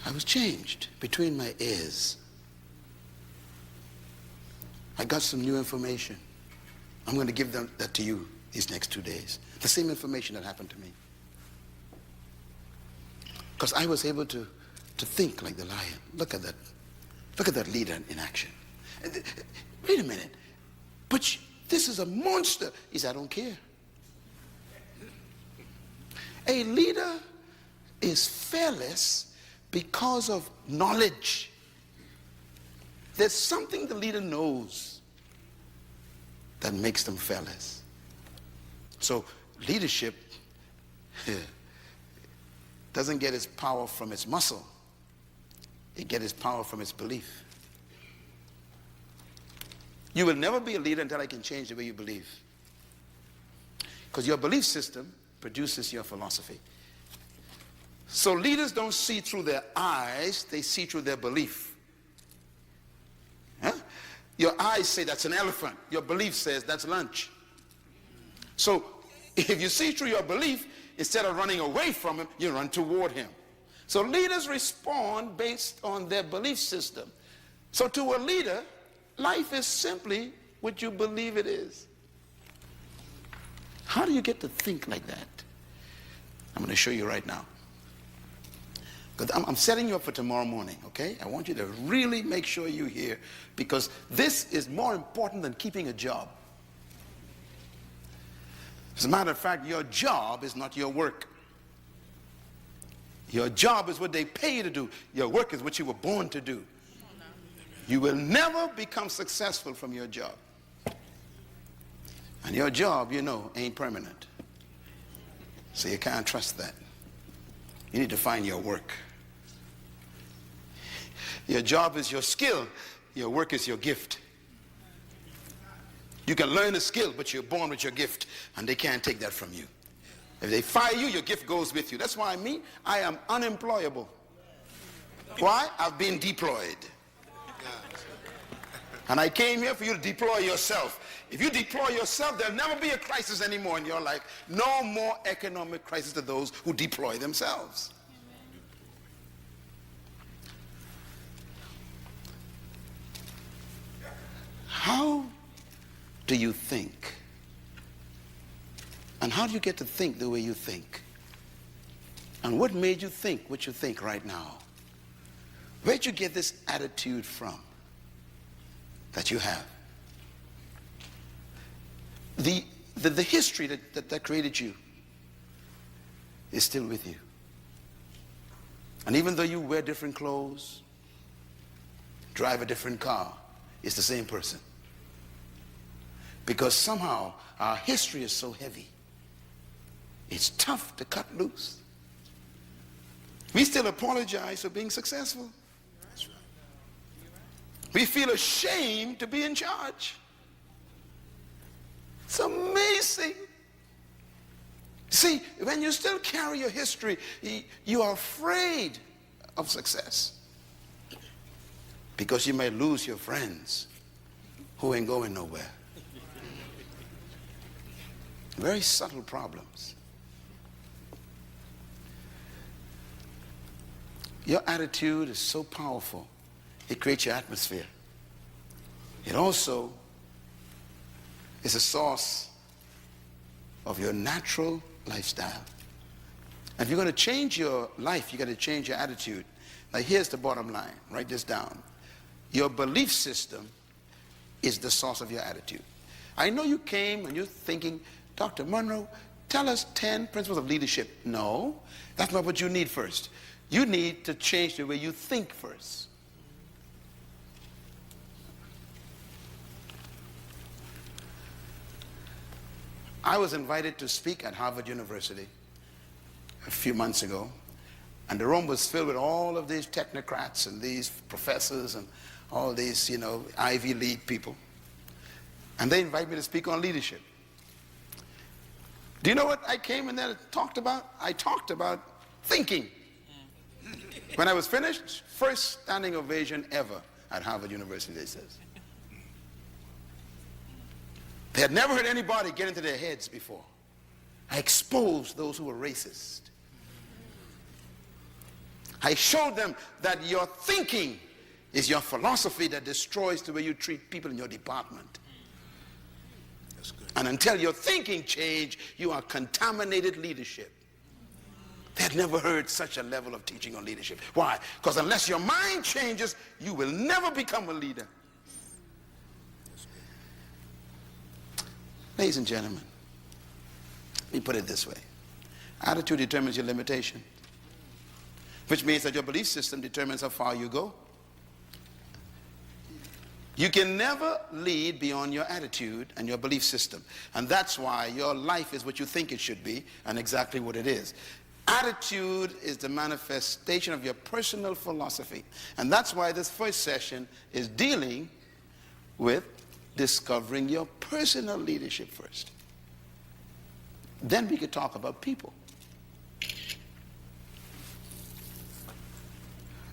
I was changed between my ears. I got some new information. I'm going to give that to you these next 2 days. The same information that happened to me. Because I was able to think like the lion. Look at that. Look at that leader in action. Wait a minute. But this is a monster. He said, I don't care. A leader is fearless because of knowledge. There's something the leader knows that makes them fearless. So leadership doesn't get its power from its muscle. It gets its power from its belief. You will never be a leader until I can change the way you believe. Because your belief system produces your philosophy. So leaders don't see through their eyes, they see through their belief. Huh? Your eyes say that's an elephant. Your belief says that's lunch. So if you see through your belief, instead of running away from him, you run toward him. So leaders respond based on their belief system. So to a leader, life is simply what you believe it is. How do you get to think like that? I'm going to show you right now. Because I'm setting you up for tomorrow morning, okay? I want you to really make sure you're here, because this is more important than keeping a job. As a matter of fact, your job is not your work. Your job is what they pay you to do. Your work is what you were born to do. You will never become successful from your job. And your job, you know, ain't permanent. So you can't trust that. You need to find your work. Your job is your skill. Your work is your gift. You can learn a skill, but you're born with your gift, and they can't take that from you. If they fire you, your gift goes with you. That's why I am unemployable. Why? I've been deployed. And I came here for you to deploy yourself. If you deploy yourself, there'll never be a crisis anymore in your life. No more economic crisis to those who deploy themselves. How do you think? And how do you get to think the way you think? And what made you think what you think right now? Where'd you get this attitude from that you have? The history that created you is still with you. And even though you wear different clothes, drive a different car, it's the same person. Because somehow our history is so heavy. It's tough to cut loose. We still apologize for being successful. That's right. We feel ashamed to be in charge. It's amazing. See, when you still carry your history, you are afraid of success. Because you may lose your friends who ain't going nowhere. Very subtle problems. Your attitude is so powerful. It creates your atmosphere. It also is a source of your natural lifestyle. And if you're going to change your life, you got to change your attitude. Now here's the bottom line. Write this down. Your belief system is the source of your attitude. I know you came and you're thinking, Dr. Munroe, tell us 10 principles of leadership. No, that's not what you need first. You need to change the way you think first. I was invited to speak at Harvard University a few months ago, and the room was filled with all of these technocrats and these professors and all these, Ivy League people. And they invited me to speak on leadership. Do you know what I came in there and talked about? I talked about thinking. When I was finished, first standing ovation ever at Harvard University, they says. They had never heard anybody get into their heads before. I exposed those who were racist. I showed them that your thinking is your philosophy that destroys the way you treat people in your department. That's good. And until your thinking change, you are contaminated leadership. They had never heard such a level of teaching on leadership. Why? Because unless your mind changes, you will never become a leader. Ladies and gentlemen, let me put it this way. Attitude determines your limitation, which means that your belief system determines how far you go. You can never lead beyond your attitude and your belief system. And that's why your life is what you think it should be and exactly what it is. Attitude is the manifestation of your personal philosophy. And that's why this first session is dealing with discovering your personal leadership first. Then we could talk about people.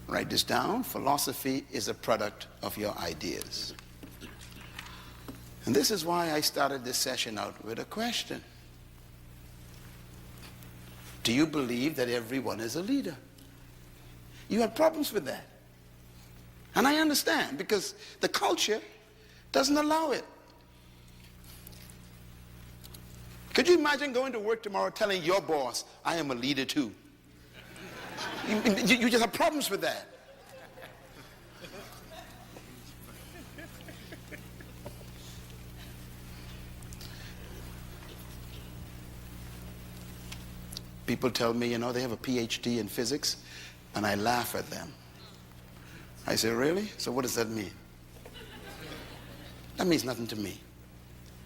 Write this down. Philosophy is a product of your ideas. And this is why I started this session out with a question. Do you believe that everyone is a leader? You have problems with that. And I understand, because the culture doesn't allow it. Could you imagine going to work tomorrow telling your boss, I am a leader too? You just have problems with that. People tell me, they have a PhD in physics, and I laugh at them. I say, really? So what does that mean? That means nothing to me.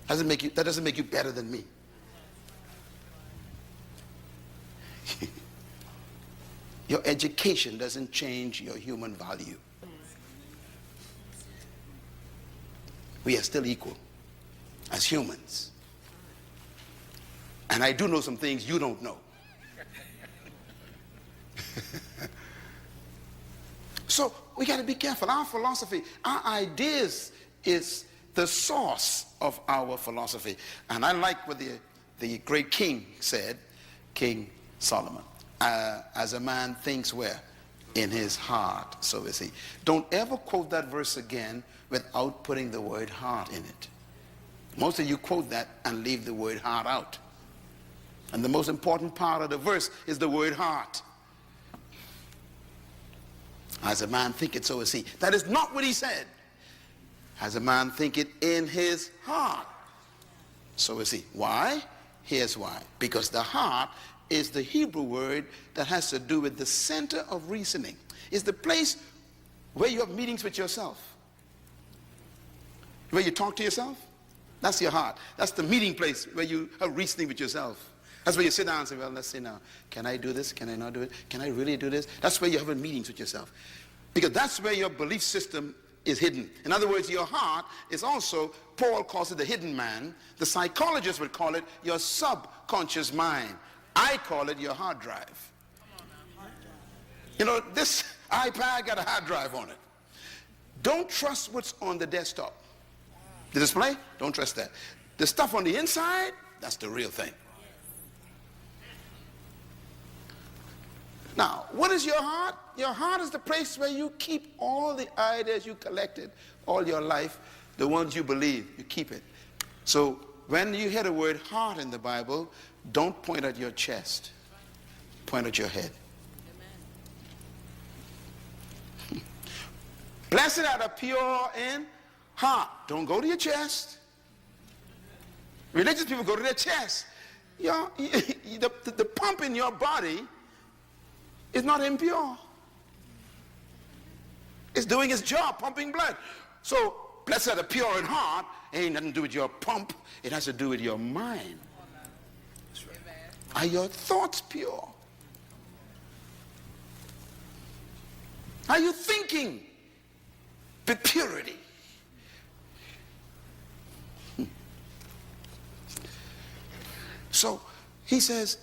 That doesn't make you better than me. Your education doesn't change your human value. We are still equal as humans. And I do know some things you don't know. So we got to be careful. Our philosophy, our ideas is the source of our philosophy. And I like what the great king said, King Solomon. As a man thinks where? In his heart, so is he. Don't ever quote that verse again without putting the word heart in it. Most of you quote that and leave the word heart out. And the most important part of the verse is the word heart. As a man thinketh, so is he. That is not what he said. As a man thinketh in his heart, so is he. Why? Here's why. Because the heart is the Hebrew word that has to do with the center of reasoning. It's the place where you have meetings with yourself. Where you talk to yourself. That's your heart. That's the meeting place where you are reasoning with yourself. That's where you sit down and say, well, let's see now. Can I do this? Can I not do it? Can I really do this? That's where you're having meetings with yourself. Because that's where your belief system is hidden. In other words, your heart is also, Paul calls it the hidden man. The psychologists would call it your subconscious mind. I call it your hard drive. You know, this iPad got a hard drive on it. Don't trust what's on the desktop. The display, don't trust that. The stuff on the inside, that's the real thing. Now, what is your heart? Your heart is the place where you keep all the ideas you collected all your life, the ones you believe, you keep it. So when you hear the word heart in the Bible, don't point at your chest. Point at your head. Blessed are the pure in heart. Don't go to your chest. Religious people go to their chest. The pump in your body is not impure. It's doing its job, pumping blood. So, blessed are the pure in heart. It ain't nothing to do with your pump. It has to do with your mind. Are your thoughts pure? Are you thinking with purity? So, he says,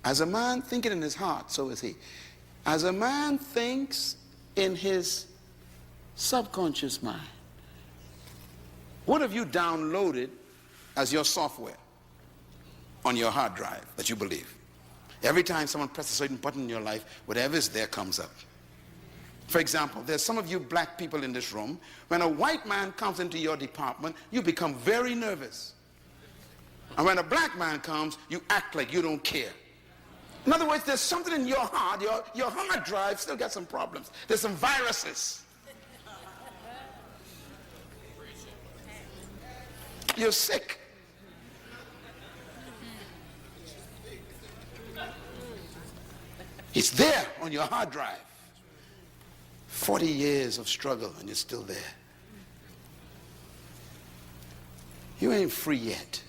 as a man thinketh in his heart, so is he. As a man thinks in his subconscious mind. What have you downloaded as your software on your hard drive that you believe? Every time someone presses a certain button in your life, whatever is there comes up. For example, there's some of you black people in this room. When a white man comes into your department, you become very nervous. And when a black man comes, you act like you don't care. In other words, there's something in your heart, your hard drive still got some problems. There's some viruses. You're sick. It's there on your hard drive. 40 years of struggle and you're still there. You ain't free yet.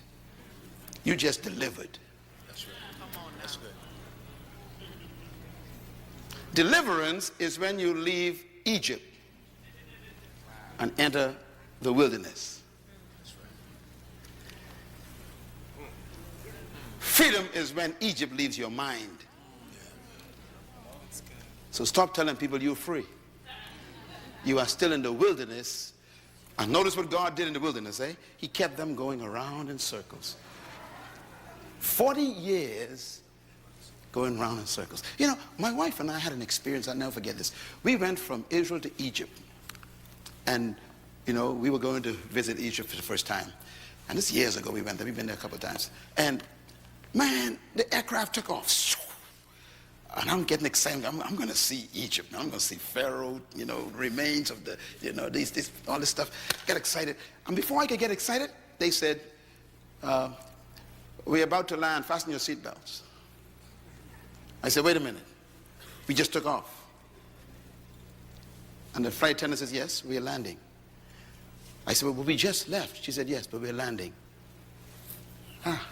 You just delivered. That's right. Come on, that's good. Deliverance is when you leave Egypt and enter the wilderness. Freedom is when Egypt leaves your mind. So stop telling people you're free. You are still in the wilderness. And notice what God did in the wilderness, eh? He kept them going around in circles. 40 years going around in circles. You know, my wife and I had an experience, I'll never forget this. We went from Israel to Egypt. And, you know, we were going to visit Egypt for the first time. And this years ago we went there. We've been there a couple of times. And, man, the aircraft took off. And I'm getting excited. I'm going to see Egypt. I'm going to see Pharaoh, you know, remains of the, you know, all this stuff. Get excited. And before I could get excited, they said, we're about to land. Fasten your seatbelts. I said, wait a minute. We just took off. And the flight attendant says, yes, we're landing. I said, well, we just left. She said, yes, but we're landing. Ah.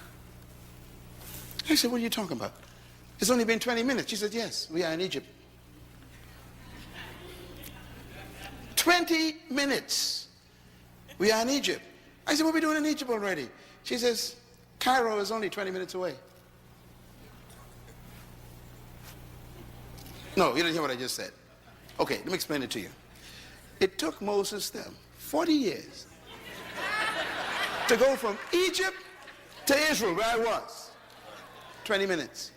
I said, what are you talking about? It's only been 20 minutes. She said, yes, we are in Egypt. 20 minutes. We are in Egypt. I said, what are we doing in Egypt already? She says, Cairo is only 20 minutes away. No, you didn't hear what I just said. Okay, let me explain it to you. It took Moses them 40 years to go from Egypt to Israel, where I was. 20 minutes.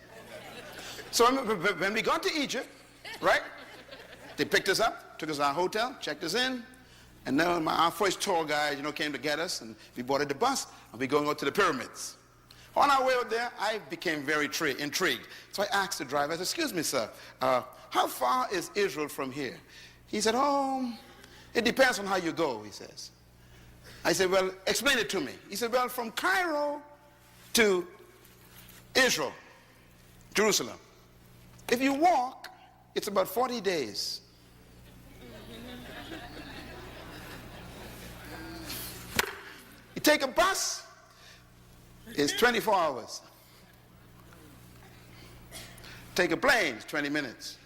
So when we got to Egypt, right, they picked us up, took us to our hotel, checked us in, and then our first tour guide, came to get us, and we boarded the bus, and we going out to the pyramids. On our way out there, I became very intrigued. So I asked the driver, I said, excuse me, sir, how far is Israel from here? He said, oh, it depends on how you go, he says. I said, well, explain it to me. He said, well, from Cairo to Israel, Jerusalem, if you walk, it's about 40 days. You take a bus, it's 24 hours. Take a plane, it's 20 minutes.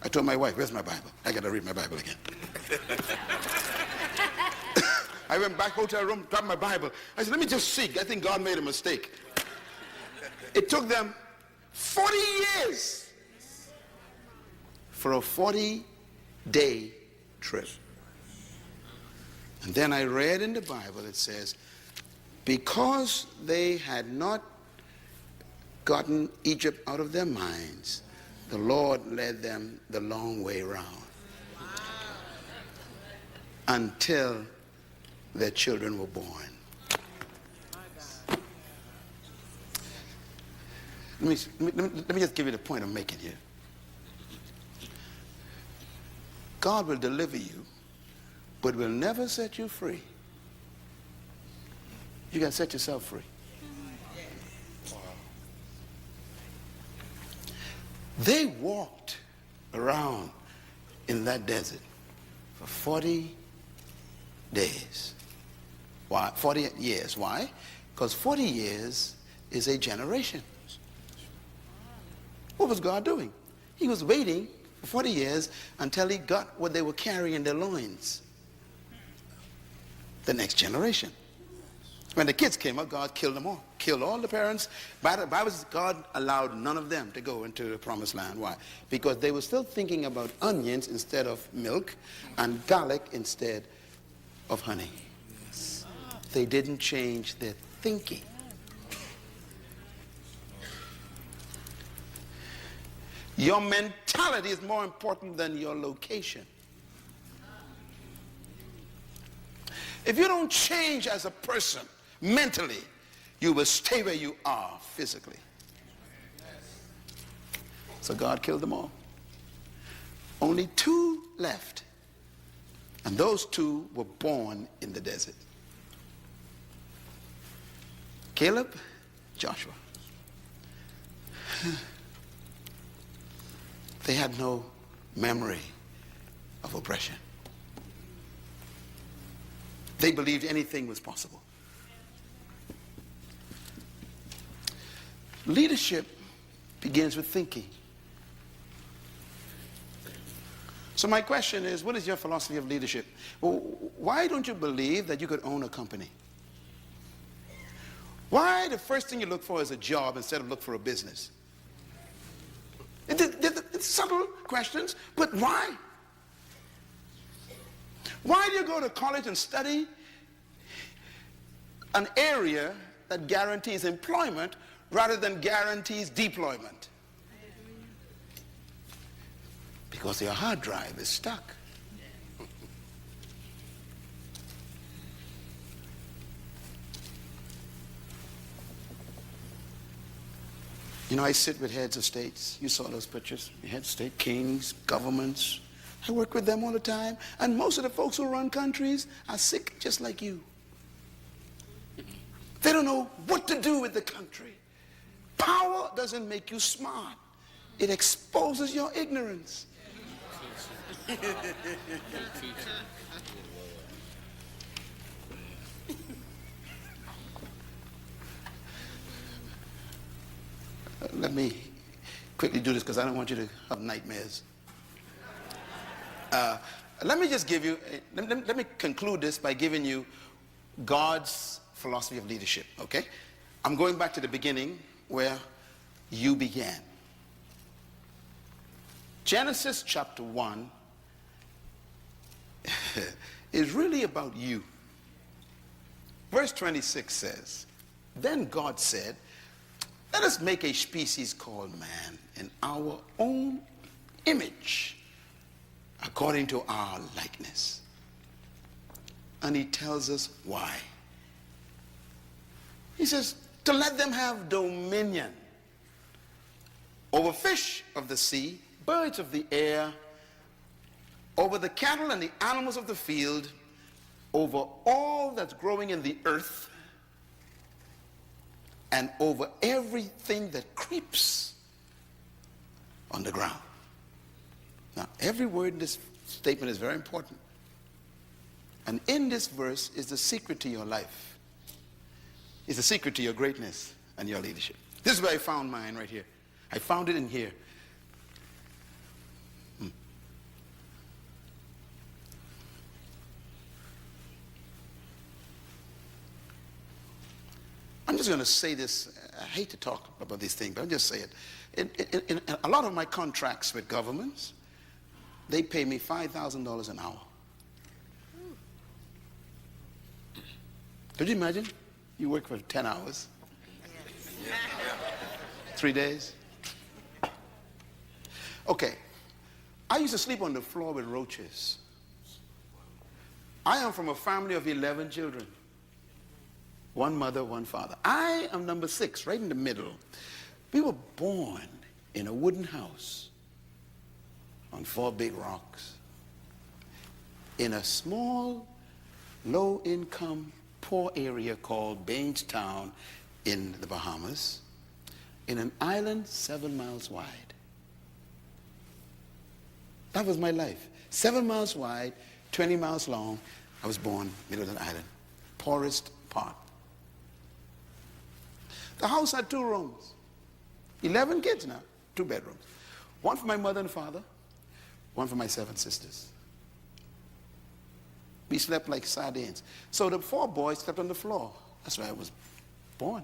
I told my wife, where's my Bible? I got to read my Bible again. I went back hotel room, grabbed my Bible. I said, let me just see. I think God made a mistake. It took them 40 years for a 40-day trip. And then I read in the Bible, it says, because they had not gotten Egypt out of their minds, the Lord led them the long way round until their children were born. Let me just give you the point I'm making here. God will deliver you, but will never set you free. You got to set yourself free. They walked around in that desert for 40 days. Why? 40 years. Why? Because 40 years is a generation. What was God doing? He was waiting for 40 years until he got what they were carrying in their loins. The next generation. When the kids came up, God killed them all. Killed all the parents. By the Bible says God allowed none of them to go into the promised land. Why? Because they were still thinking about onions instead of milk and garlic instead of honey. They didn't change their thinking. Your mentality is more important than your location. If you don't change as a person mentally, you will stay where you are physically. So God killed them all. Only 2 left. And those 2 were born in the desert. Caleb, Joshua. They had no memory of oppression. They believed anything was possible. Leadership begins with thinking. So my question is, what is your philosophy of leadership? Well, why don't you believe that you could own a company? Why the first thing you look for is a job instead of look for a business? It's subtle questions, but why? Why do you go to college and study an area that guarantees employment rather than guarantees deployment? Because your hard drive is stuck. I sit with heads of states. You saw those pictures. Heads of state, kings, governments. I work with them all the time. And most of the folks who run countries are sick just like you. They don't know what to do with the country. Power doesn't make you smart. It exposes your ignorance. Let me quickly do this because I don't want you to have nightmares. Let me just give you, let me conclude this by giving you God's philosophy of leadership, okay? I'm going back to the beginning where you began. Genesis chapter 1 is really about you. Verse 26 says, then God said, let us make a species called man in our own image, according to our likeness. And he tells us why. He says, to let them have dominion over fish of the sea, birds of the air, over the cattle and the animals of the field, over all that's growing in the earth, and over everything that creeps on the ground. Now, every word in this statement is very important. And in this verse is the secret to your life. It's the secret to your greatness and your leadership. This is where I found mine right here. I found it in here. I'm just going to say this. I hate to talk about these things, but I'll just say it. In a lot of my contracts with governments, they pay me $5,000 an hour. Could you imagine? You work for 10 hours. 3 days. Okay. I used to sleep on the floor with roaches. I am from a family of 11 children. One mother, one father. I am number 6, right in the middle. We were born in a wooden house on 4 big rocks in a small, low-income, poor area called Bainstown in the Bahamas, in an island 7 miles wide. That was my life. 7 miles wide, 20 miles long. I was born middle of an island, poorest part. The house had 2 rooms. 11 kids now, 2 bedrooms. One for my mother and father, one for my 7 sisters. We slept like sardines. So the 4 boys slept on the floor. That's where I was born.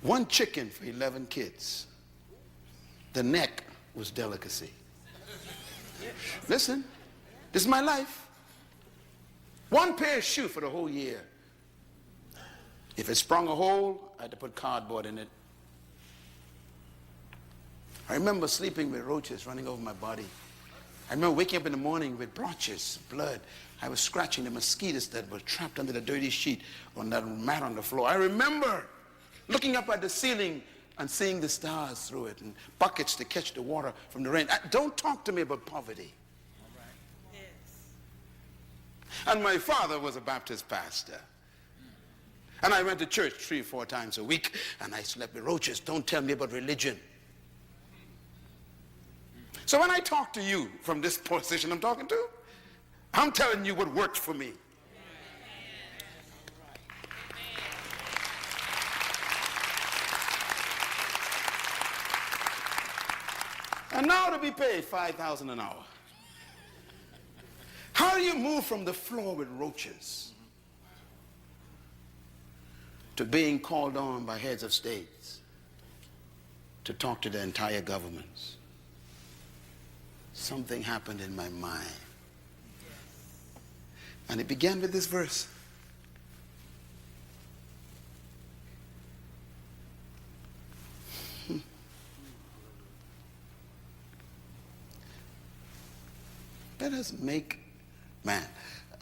One chicken for 11 kids. The neck was delicacy. Listen, this is my life. 1 pair of shoes for the whole year. If it sprung a hole, I had to put cardboard in it. I remember sleeping with roaches running over my body. I remember waking up in the morning with blotches, blood. I was scratching the mosquitoes that were trapped under the dirty sheet on that mat on the floor. I remember looking up at the ceiling and seeing the stars through it and buckets to catch the water from the rain. Don't talk to me about poverty. And my father was a Baptist pastor. And I went to church 3 or 4 times a week, and I slept with roaches. Don't tell me about religion. So when I talk to you from this position I'm talking to, I'm telling you what worked for me. And now to be paid $5,000 an hour. How do you move from the floor with roaches to being called on by heads of states to talk to the entire governments? Something happened in my mind. And it began with this verse. Let us make man.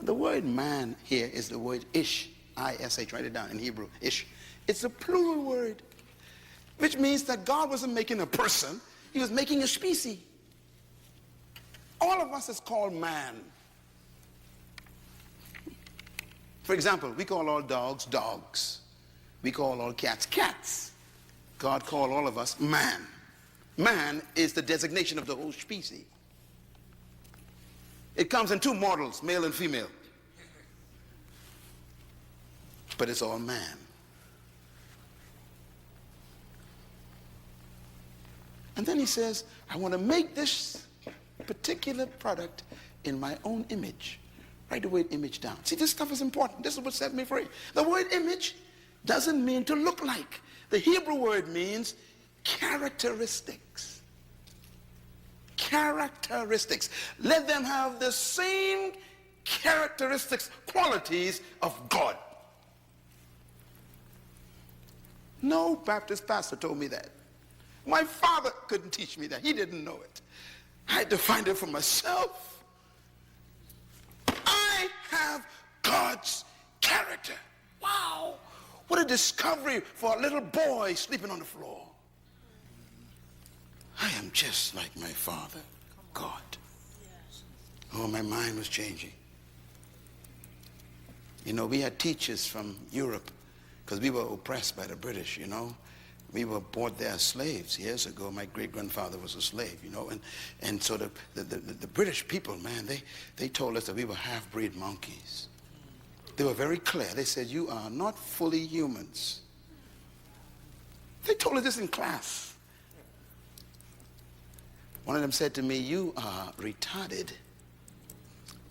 The word man here is the word ish. I-S-H, write it down in Hebrew, ish. It's a plural word, which means that God wasn't making a person, he was making a species. All of us is called man. For example, we call all dogs, dogs. We call all cats, cats. God called all of us man. Man is the designation of the whole species. It comes in 2 models, male and female. But it's all man. And then he says, I want to make this particular product in my own image. Write the word image down. See, this stuff is important. This is what set me free. The word image doesn't mean to look like. The Hebrew word means characteristics. Characteristics. Let them have the same characteristics, qualities of God. No Baptist pastor told me that. My father couldn't teach me that. He didn't know it. I had to find it for myself. I have God's character. Wow. What a discovery for a little boy sleeping on the floor. I am just like my father, God. Oh, my mind was changing. You know, we had teachers from Europe because we were oppressed by the British, you know. We were bought there as slaves years ago. My great-grandfather was a slave, you know. And so the British people, man, they told us that we were half-breed monkeys. They were very clear. They said, you are not fully humans. They told us this in class. One of them said to me, you are retarded.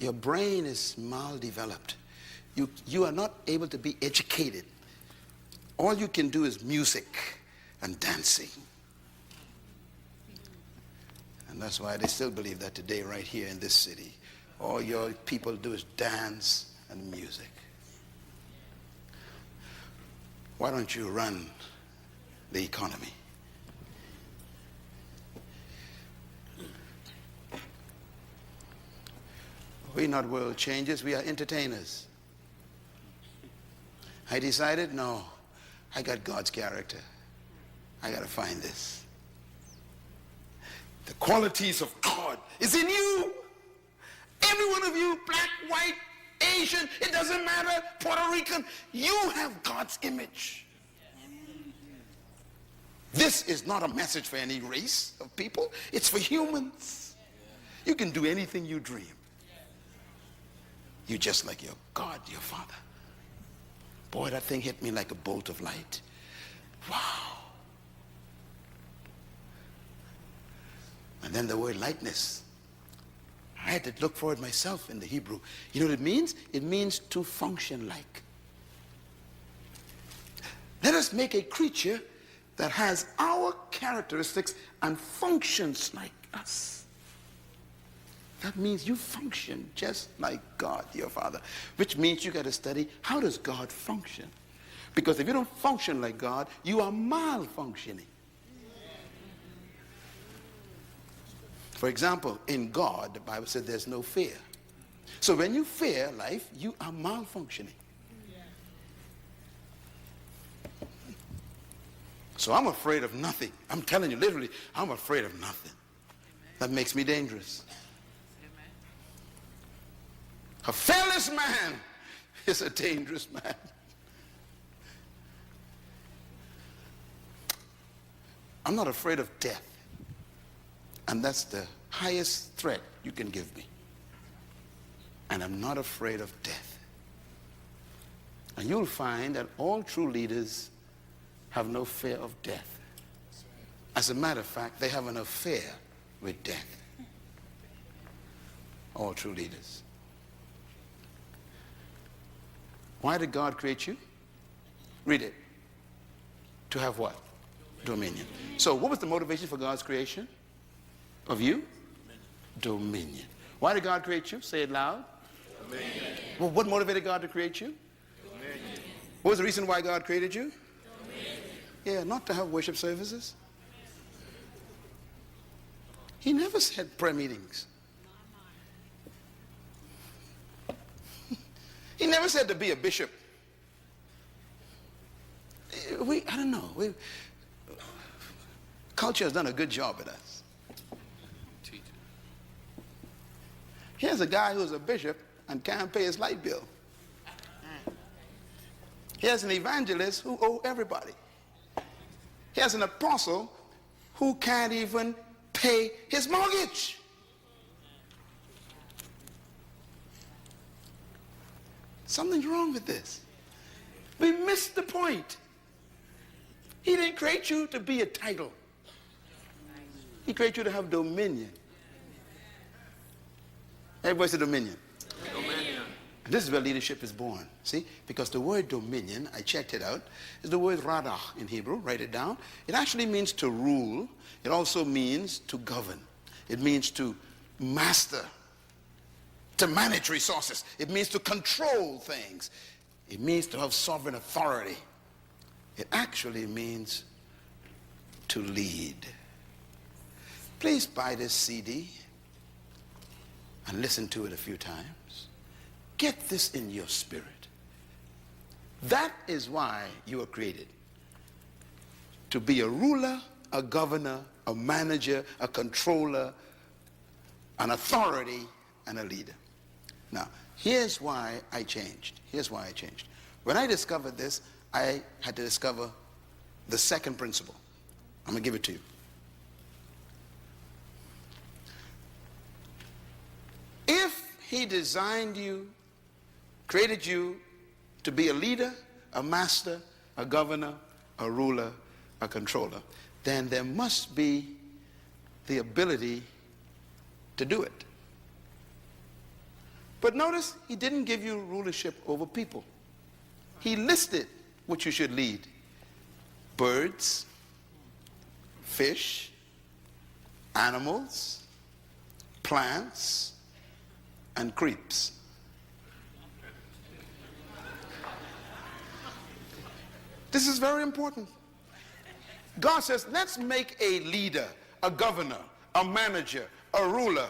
Your brain is maldeveloped. You are not able to be educated. All you can do is music and dancing. And that's why they still believe that today right here in this city. All your people do is dance and music. Why don't you run the economy? We're not world changers, we are entertainers. I decided, no, I got God's character. I got to find this. The qualities of God is in you. Every one of you, black, white, Asian, it doesn't matter, Puerto Rican, you have God's image. This is not a message for any race of people. It's for humans. You can do anything you dream. You're just like your God, your Father. Boy, that thing hit me like a bolt of light. Wow. And then the word likeness. I had to look for it myself in the Hebrew. You know what it means? It means to function like. Let us make a creature that has our characteristics and functions like us. That means you function just like God, your Father. Which means you got to study, how does God function? Because if you don't function like God, you are malfunctioning. For example, in God, the Bible said there's no fear. So when you fear life, you are malfunctioning. So I'm afraid of nothing. I'm telling you, literally, I'm afraid of nothing. That makes me dangerous. A fearless man is a dangerous man. I'm not afraid of death. And that's the highest threat you can give me. And I'm not afraid of death. And you'll find that all true leaders have no fear of death. As a matter of fact, they have an affair with death. All true leaders. Why did God create you? Read it. To have what? Dominion. So what was the motivation for God's creation of you? Dominion. Why did God create you? Say it loud. Dominion. Well, what motivated God to create you? Dominion. What was the reason why God created you? Dominion. Yeah, not to have worship services. He never said prayer meetings. He never said to be a bishop. I don't know. Culture has done a good job at us. Here's a guy who's a bishop and can't pay his light bill. Here's an evangelist who owes everybody. Here's an apostle who can't even pay his mortgage. Something's wrong with this. We missed the point. He didn't create you to be a title. He created you to have dominion. Everybody say dominion. Dominion. And this is where leadership is born. See? Because the word dominion, I checked it out, is the word radah in Hebrew. Write it down. It actually means to rule. It also means to govern. It means to master, to manage resources. It means to control things. It means to have sovereign authority. It actually means to lead. Please buy this CD and listen to it a few times. Get this in your spirit. That is why you were created. To be a ruler, a governor, a manager, a controller, an authority, and a leader. Now, here's why I changed. Here's why I changed. When I discovered this, I had to discover the second principle. I'm going to give it to you. If he designed you, created you to be a leader, a master, a governor, a ruler, a controller, then there must be the ability to do it. But notice, he didn't give you rulership over people. He listed what you should lead. Birds, fish, animals, plants, and creeps. This is very important. God says, let's make a leader, a governor, a manager, a ruler,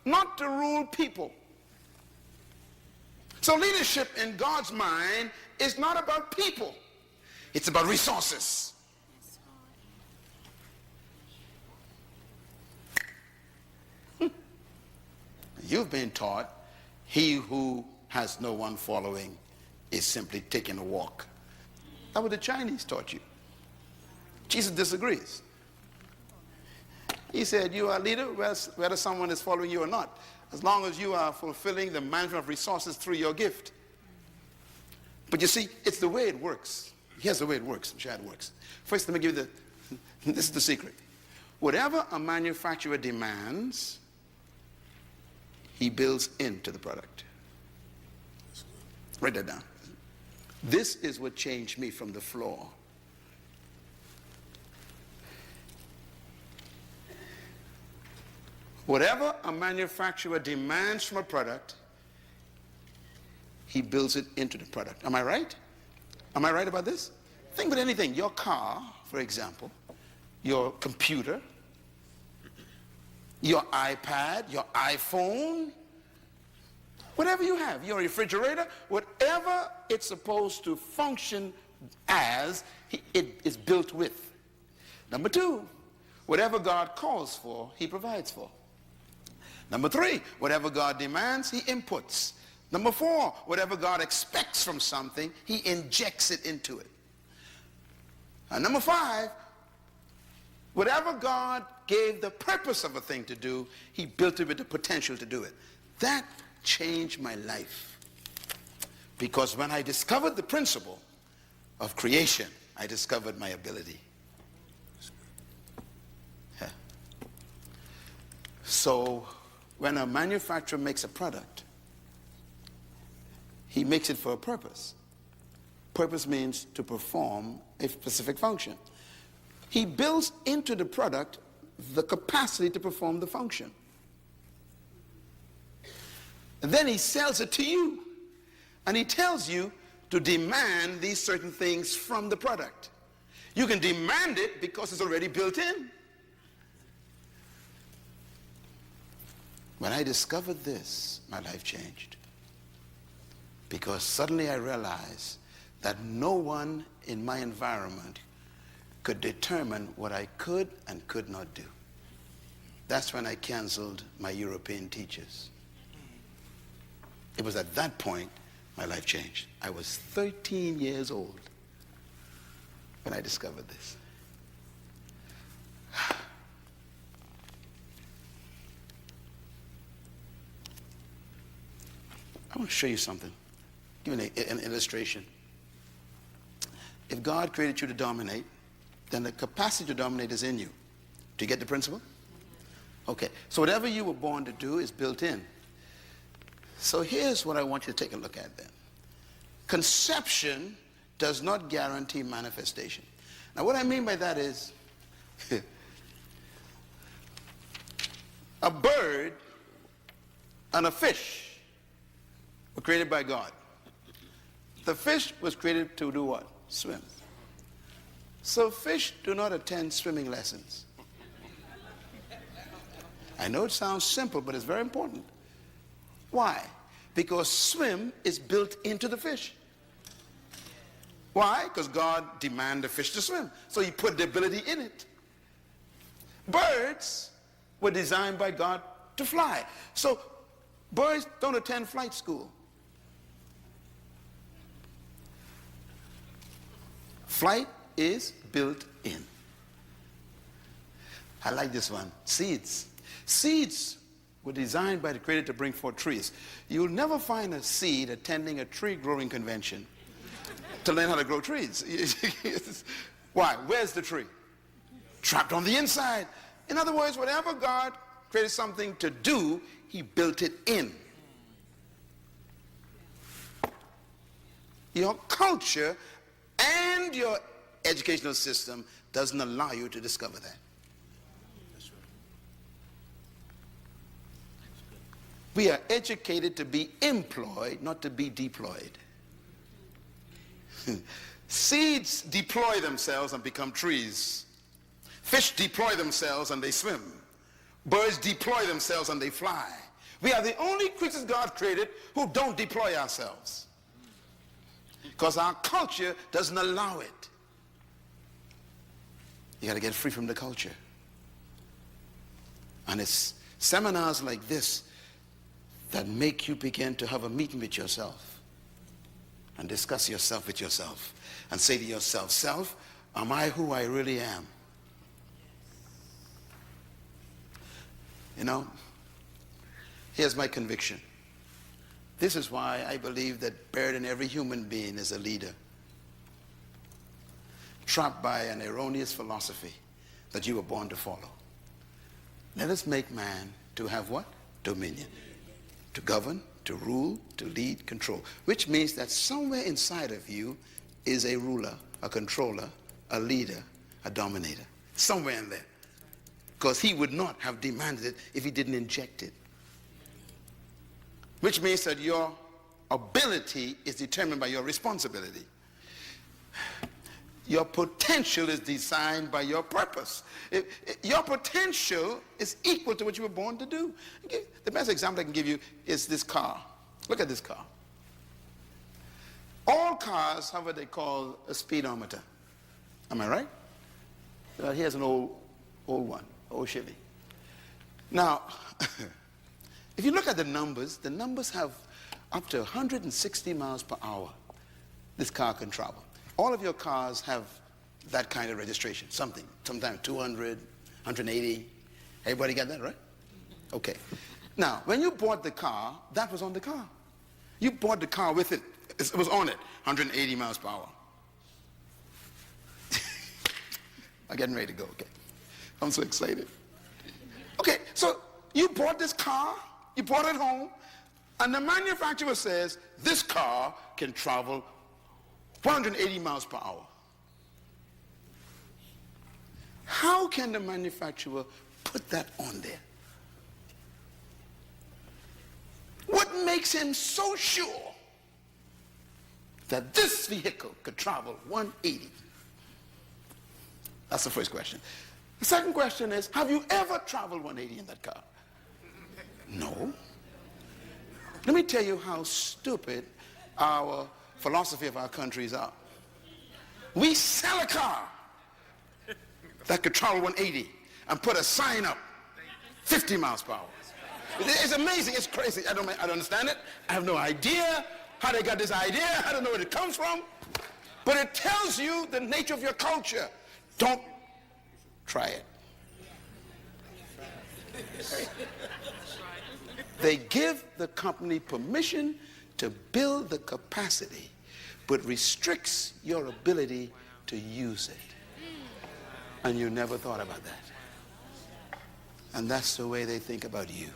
not to rule people. So leadership in God's mind is not about people. It's about resources. You've been taught he who has no one following is simply taking a walk. That's what the Chinese taught you. Jesus disagrees. He said, you are a leader whether someone is following you or not, as long as you are fulfilling the management of resources through your gift. But you see, it's the way it works. Here's the way it works. I'm sure it works. First, let me give you this is the secret. Whatever a manufacturer demands, he builds into the product. Write that down. This is what changed me from the floor. Whatever a manufacturer demands from a product, he builds it into the product. Am I right? Am I right about this? Think about anything. Your car, for example, your computer, your iPad, your iPhone, whatever you have, your refrigerator, whatever it's supposed to function as, it is built with. Number two, whatever God calls for, he provides for. Number three, whatever God demands, he inputs. Number four, whatever God expects from something, he injects it into it. And number five, whatever God gave the purpose of a thing to do, he built it with the potential to do it. That changed my life. Because when I discovered the principle of creation, I discovered my ability. Yeah. So when a manufacturer makes a product, he makes it for a purpose. Purpose means to perform a specific function. He builds into the product the capacity to perform the function. And then he sells it to you. And he tells you to demand these certain things from the product. You can demand it because it's already built in. When I discovered this, my life changed. Because suddenly I realized that no one in my environment could determine what I could and could not do. That's when I canceled my European teachers. It was at that point my life changed. I was 13 years old when I discovered this. I want to show you something. Give you an illustration. If God created you to dominate, then the capacity to dominate is in you. Do you get the principle? Okay. So whatever you were born to do is built in. So here's what I want you to take a look at then. Conception does not guarantee manifestation. Now what I mean by that is, a bird and a fish were created by God. The fish was created to do what? Swim. So fish do not attend swimming lessons. I know it sounds simple, but it's very important. Why? Because swim is built into the fish. Why? Because God demanded the fish to swim. So he put the ability in it. Birds were designed by God to fly. So birds don't attend flight school. Flight is built in. I like this one. Seeds. Seeds were designed by the Creator to bring forth trees. You'll never find a seed attending a tree growing convention to learn how to grow trees. Why? Where's the tree? Trapped on the inside. In other words, whatever God created something to do, he built it in. Your culture and your educational system doesn't allow you to discover that. We are educated to be employed, not to be deployed. Seeds deploy themselves and become trees. Fish deploy themselves and they swim. Birds deploy themselves and they fly. We are the only creatures God created who don't deploy ourselves, because our culture doesn't allow it. You got to get free from the culture. And it's seminars like this that make you begin to have a meeting with yourself and discuss yourself with yourself and say to yourself, self, am I who I really am? You know, here's my conviction. This is why I believe that buried in every human being is a leader, trapped by an erroneous philosophy that you were born to follow. Let us make man to have what? Dominion. To govern, to rule, to lead, control. Which means that somewhere inside of you is a ruler, a controller, a leader, a dominator. Somewhere in there. Because he would not have demanded it if he didn't inject it. Which means that your ability is determined by your responsibility. Your potential is designed by your purpose. Your potential is equal to what you were born to do. The best example I can give you is this car. Look at this car. All cars have what they call a speedometer. Am I right? Here's an old one, old Chevy. Now, if you look at the numbers have up to 160 miles per hour this car can travel. All of your cars have that kind of registration, sometimes 200, 180. Everybody got that, right? Okay. Now, when you bought the car, that was on the car. You bought the car with it. It was on it, 180 miles per hour. I'm getting ready to go, okay. I'm so excited. Okay, so you bought this car, you brought it home, and the manufacturer says this car can travel 180 miles per hour. How can the manufacturer put that on there? What makes him so sure that this vehicle could travel 180? That's the first question. The second question is, have you ever traveled 180 in that car? No. Let me tell you how stupid our philosophy of our countries are. We sell a car that could travel 180 and put a sign up 50 miles per hour. It's amazing. It's crazy. I don't understand it. I have no idea how they got this idea. I don't know where it comes from. But it tells you the nature of your culture. Don't try it. They give the company permission to build the capacity, but restricts your ability to use it. And you never thought about that. And that's the way they think about you.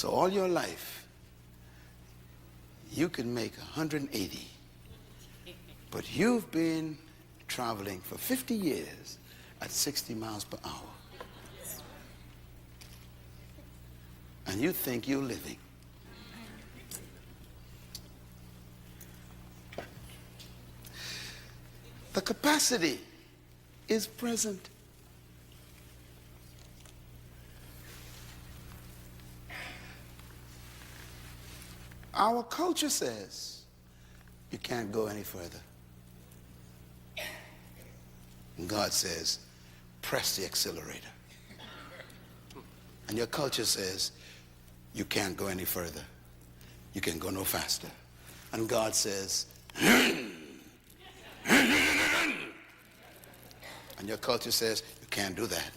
So all your life, you can make 180, but you've been traveling for 50 years at 60 miles per hour. And you think you're living. The capacity is present. Our culture says you can't go any further. And God says, press the accelerator. And your culture says, you can't go any further. You can go no faster. And God says, and your culture says, you can't do that.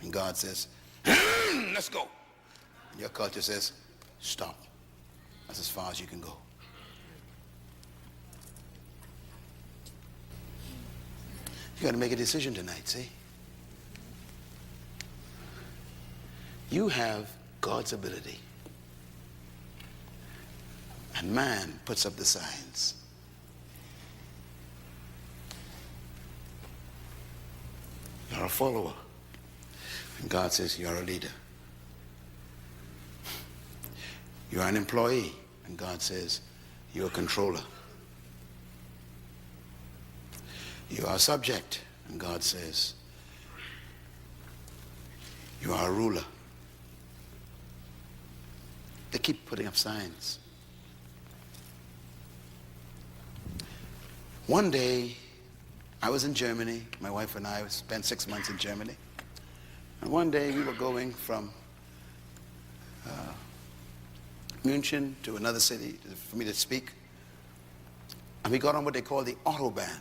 And God says, let's go. And your culture says, stop. That's as far as you can go. You got to make a decision tonight, see? You have God's ability. And man puts up the signs. You're a follower. And God says you're a leader. You're an employee. And God says you're a controller. You are a subject. And God says you are a ruler. They keep putting up signs. One day, I was in Germany. My wife and I spent 6 months in Germany. And one day, we were going from München to another city for me to speak. And we got on what they call the Autobahn.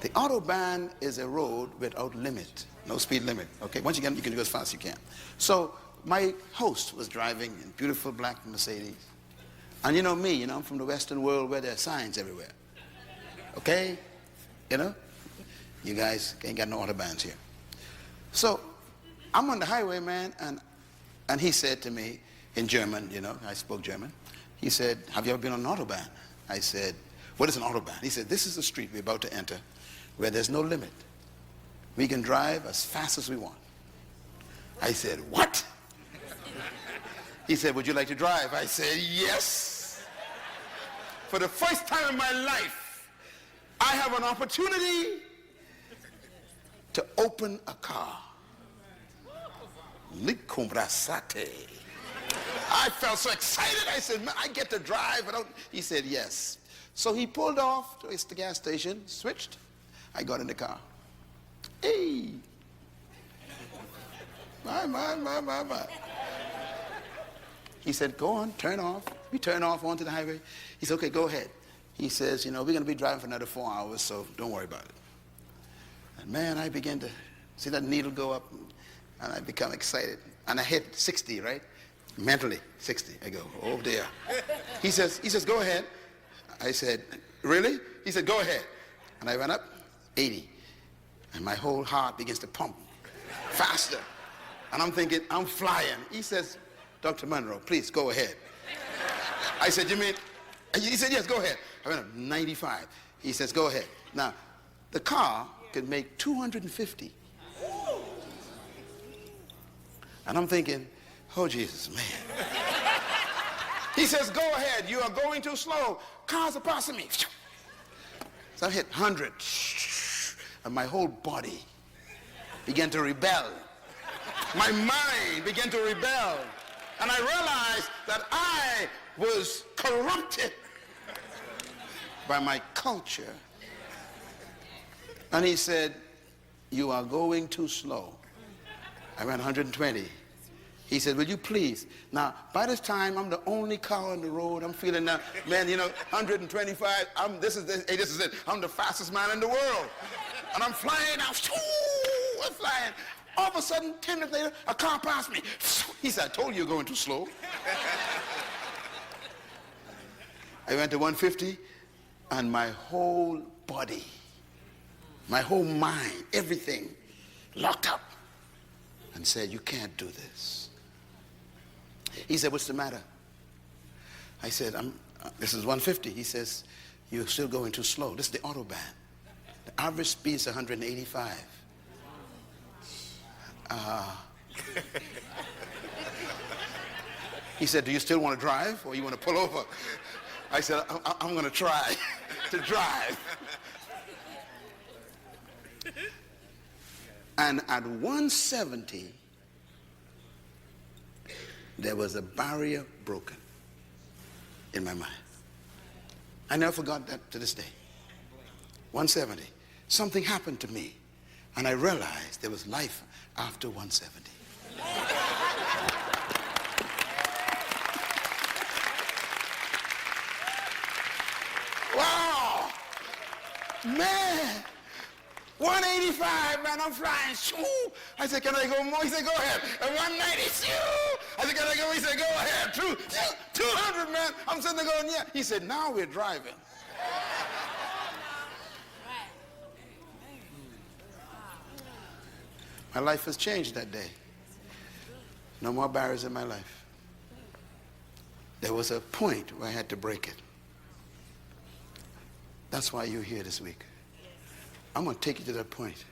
The Autobahn is a road without limit, no speed limit. Okay, once you get, you can go as fast as you can. So my host was driving in beautiful black Mercedes. And you know me, I'm from the Western world where there are signs everywhere. Okay? You guys ain't got no Autobahns here. So I'm on the highway, man, and he said to me in German, I spoke German. He said, have you ever been on an Autobahn? I said, what is an Autobahn? He said, this is the street we're about to enter where there's no limit. We can drive as fast as we want. I said, what? He said, would you like to drive? I said, yes. For the first time in my life, I have an opportunity to open a car. I felt so excited. I said, man, I get to drive. He said, yes. So he pulled off to the gas station, switched. I got in the car. Hey. My. He said, go on, turn off. We turn off onto the highway. He said, okay, go ahead. He says, we're going to be driving for another 4 hours, so don't worry about it. And man, I began to see that needle go up, and I become excited. And I hit 60, right? Mentally, 60. I go, oh dear. He says, go ahead. I said, really? He said, go ahead. And I went up 80. And my whole heart begins to pump faster. And I'm thinking, I'm flying. He says, Dr. Munroe, please go ahead. I said, you mean? He said, yes, go ahead. I went up 95. He says, go ahead. Now, the car could make 250. And I'm thinking, oh, Jesus, man. He says, go ahead. You are going too slow. Cars are passing me. So I hit 100. And my whole body began to rebel. My mind began to rebel. And I realized that I was corrupted by my culture. And he said, you are going too slow. I went 120. He said, will you please? Now, by this time, I'm the only car on the road. I'm feeling now, man, 125. This is it. I'm the fastest man in the world. And I'm flying out. I'm flying. All of a sudden, 10 minutes later, a car passed me. He said, I told you you're going too slow. I went to 150, and my whole body, my whole mind, everything locked up and said, you can't do this. He said, what's the matter? I said, this is 150. He says, you're still going too slow. This is the Autobahn. The average speed is 185. He said, do you still want to drive or you want to pull over? I said, I'm going to try to drive. And at 170, there was a barrier broken in my mind. I never forgot that to this day. 170. Something happened to me, and I realized there was life after 170. Wow! Man! 185, man, I'm flying. Shoo! I said, can I go more? He said, go ahead. And 190, shoo! I said, can I go? He said, go ahead. 200, man. I'm sitting there going, yeah. He said, now we're driving. My life has changed that day. No more barriers in my life. There was a point where I had to break it. That's why you're here this week. I'm going to take you to that point.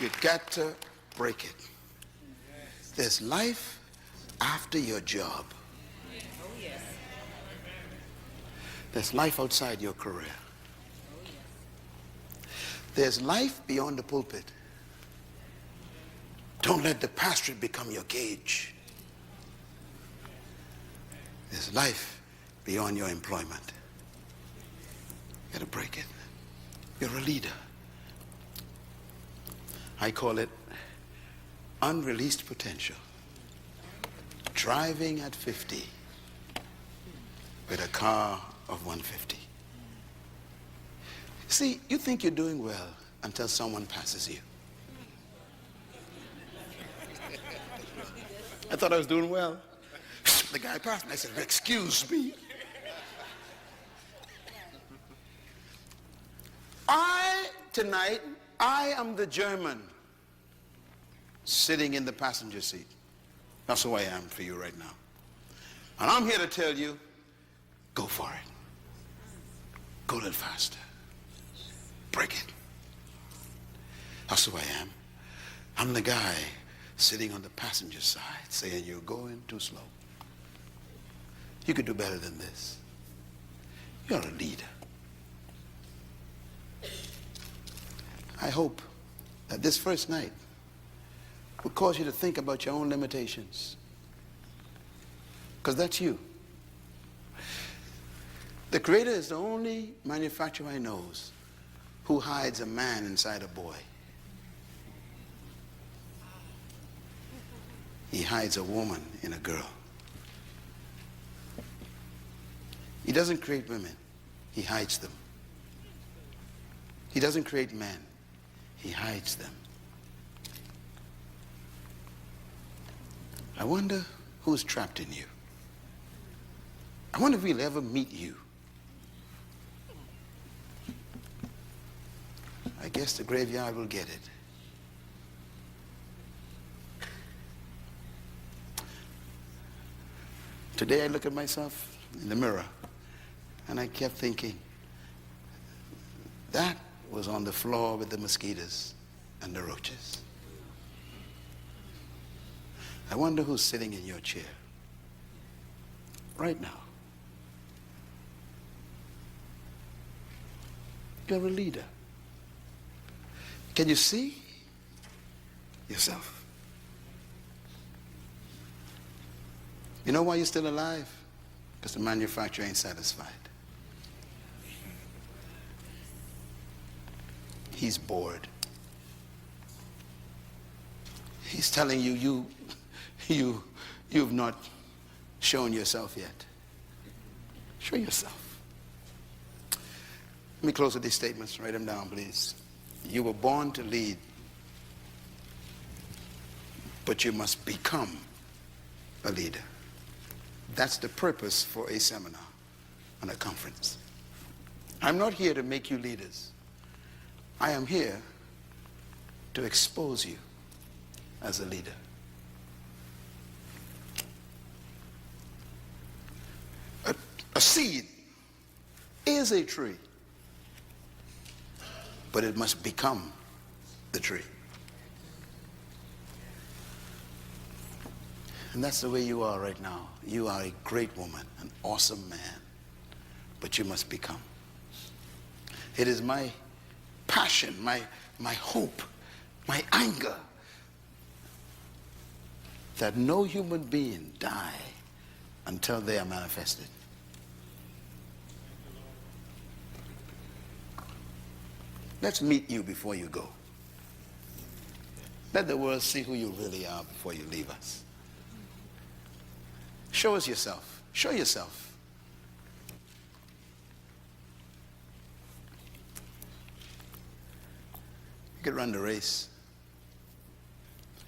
You got to break it. There's life after your job. There's life outside your career. There's life beyond the pulpit. Don't let the pastorate become your cage. There's life beyond your employment. You gotta break it. You're a leader. I call it unreleased potential. Driving at 50 with a car of 150. See, you think you're doing well until someone passes you. I thought I was doing well. The guy passed me. I said, excuse me. Tonight, I am the German sitting in the passenger seat. That's who I am for you right now. And I'm here to tell you, go for it. Go a little faster. Break it. That's who I am. I'm the guy sitting on the passenger side saying you're going too slow. You could do better than this. You're a leader. I hope that this first night will cause you to think about your own limitations. Because that's you. The Creator is the only manufacturer I know who hides a man inside a boy. He hides a woman in a girl. He doesn't create women. He hides them. He doesn't create men. He hides them. I wonder who's trapped in you. I wonder if we'll ever meet you. I guess the graveyard will get it. Today I look at myself in the mirror and I kept thinking, that was on the floor with the mosquitoes and the roaches. I wonder who's sitting in your chair right now. You're a leader. Can you see yourself? You know why you're still alive? Because the manufacturer ain't satisfied. He's bored. He's telling you, you've not shown yourself yet. Show yourself. Let me close with these statements. Write them down, please. You were born to lead, but you must become a leader. That's the purpose for a seminar and a conference. I'm not here to make you leaders. I am here to expose you as a leader. A seed is a tree, but it must become the tree. And that's the way you are right now. You are a great woman, an awesome man, but you must become. It is my passion, my hope, my anger that no human being die until they are manifested. Let's meet you before you go. Let the world see who you really are before you leave us. Show us yourself. Show yourself. You could run the race.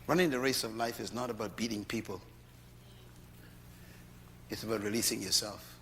Running the race of life is not about beating people. It's about releasing yourself.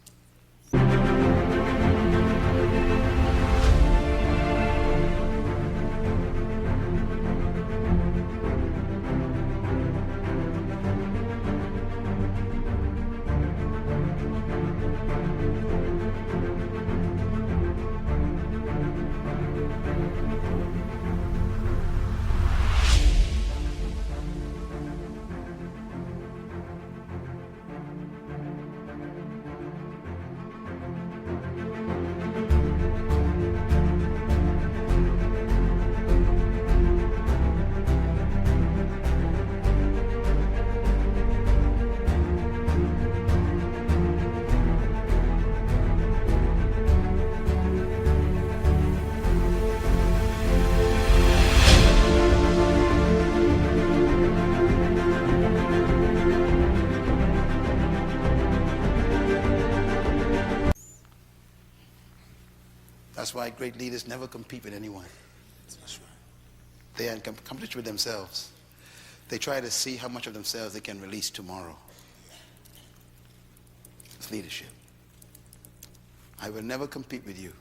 That's why great leaders never compete with anyone. That's right. They are in competition with themselves. They try to see how much of themselves they can release tomorrow. It's leadership. I will never compete with you.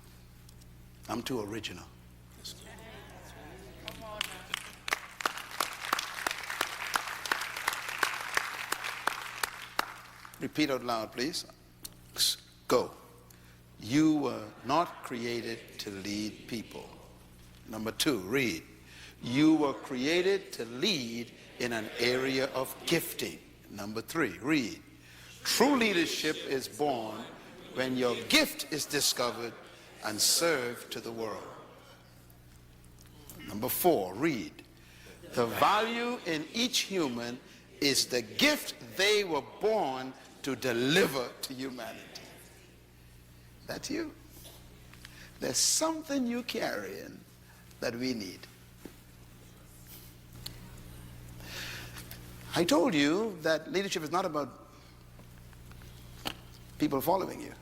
I'm too original. That's good. Repeat out loud, please. Go. You were not created to lead people. Number 2, read. You were created to lead in an area of gifting. Number 3, read. True leadership is born when your gift is discovered and served to the world. Number 4, read. The value in each human is the gift they were born to deliver to humanity. That's you. There's something you carrying that we need. I told you that leadership is not about people following you.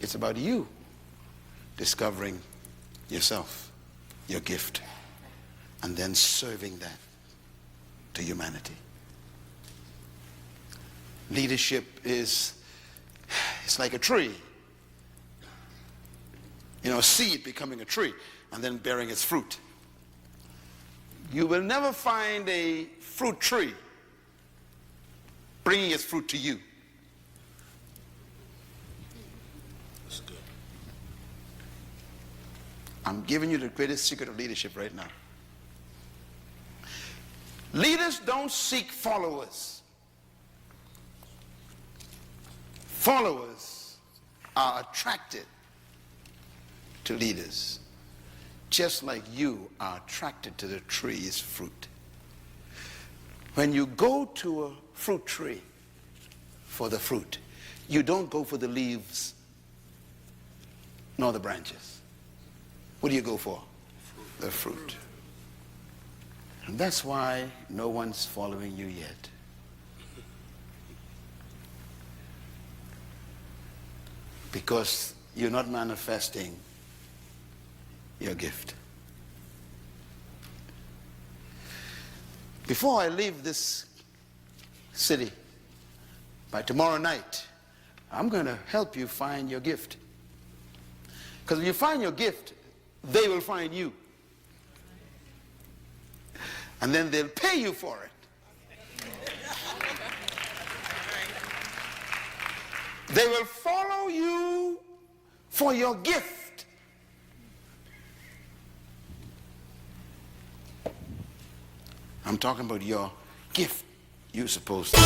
It's about you discovering yourself, your gift, and then serving that to humanity. Leadership is, it's like a tree. You know, a seed becoming a tree and then bearing its fruit. You will never find a fruit tree bringing its fruit to you. That's good. I'm giving you the greatest secret of leadership right now. Leaders don't seek followers. Followers are attracted to leaders, just like you are attracted to the tree's fruit. When you go to a fruit tree for the fruit, you don't go for the leaves nor the branches. What do you go for? The fruit. And that's why no one's following you yet. Because you're not manifesting your gift. Before I leave this city, by tomorrow night, I'm going to help you find your gift. Because when you find your gift, they will find you. And then they'll pay you for it. They will follow you for your gift. I'm talking about your gift you're supposed to.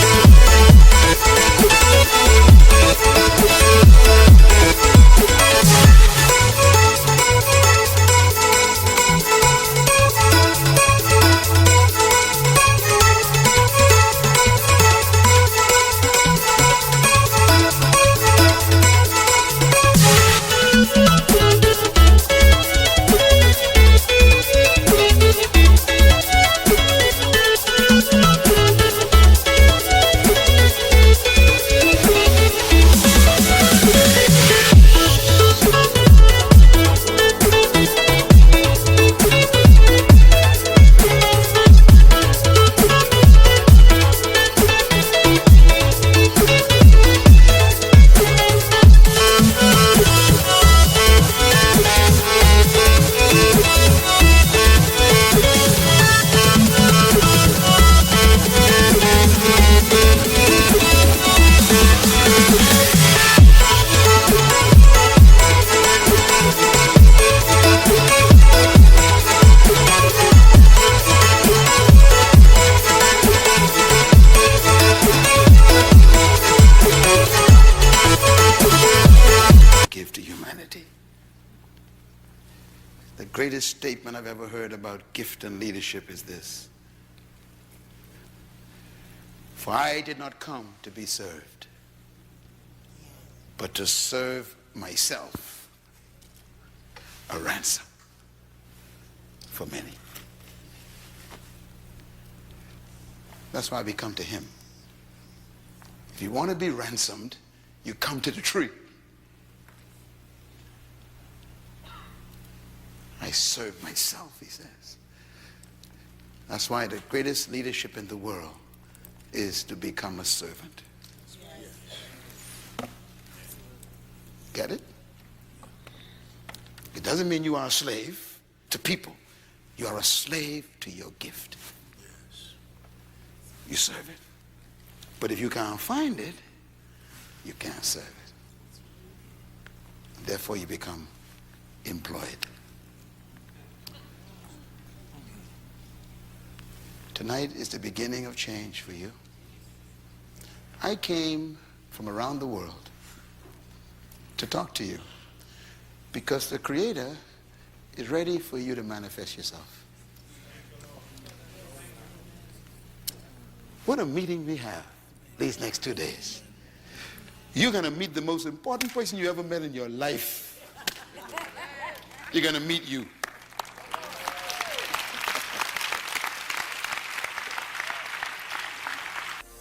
The greatest statement I've ever heard about gift and leadership is this: for I did not come to be served, but to serve myself, a ransom for many. That's why we come to him. If you want to be ransomed, you come to the tree. I serve myself, he says. That's why the greatest leadership in the world is to become a servant. Get it? It doesn't mean you are a slave to people. You are a slave to your gift. You serve it. But if you can't find it, you can't serve it. Therefore, you become employed. Tonight is the beginning of change for you. I came from around the world to talk to you because the Creator is ready for you to manifest yourself. What a meeting we have these next 2 days. You're going to meet the most important person you ever met in your life. You're going to meet you.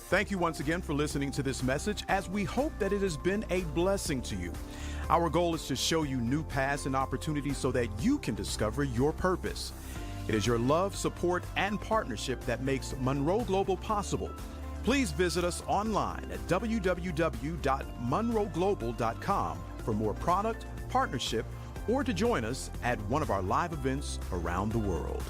Thank you once again for listening to this message, as we hope that it has been a blessing to you. Our goal is to show you new paths and opportunities so that you can discover your purpose. It is your love, support, and partnership that makes Monroe Global possible. Please visit us online at www.monroeglobal.com for more product, partnership, or to join us at one of our live events around the world.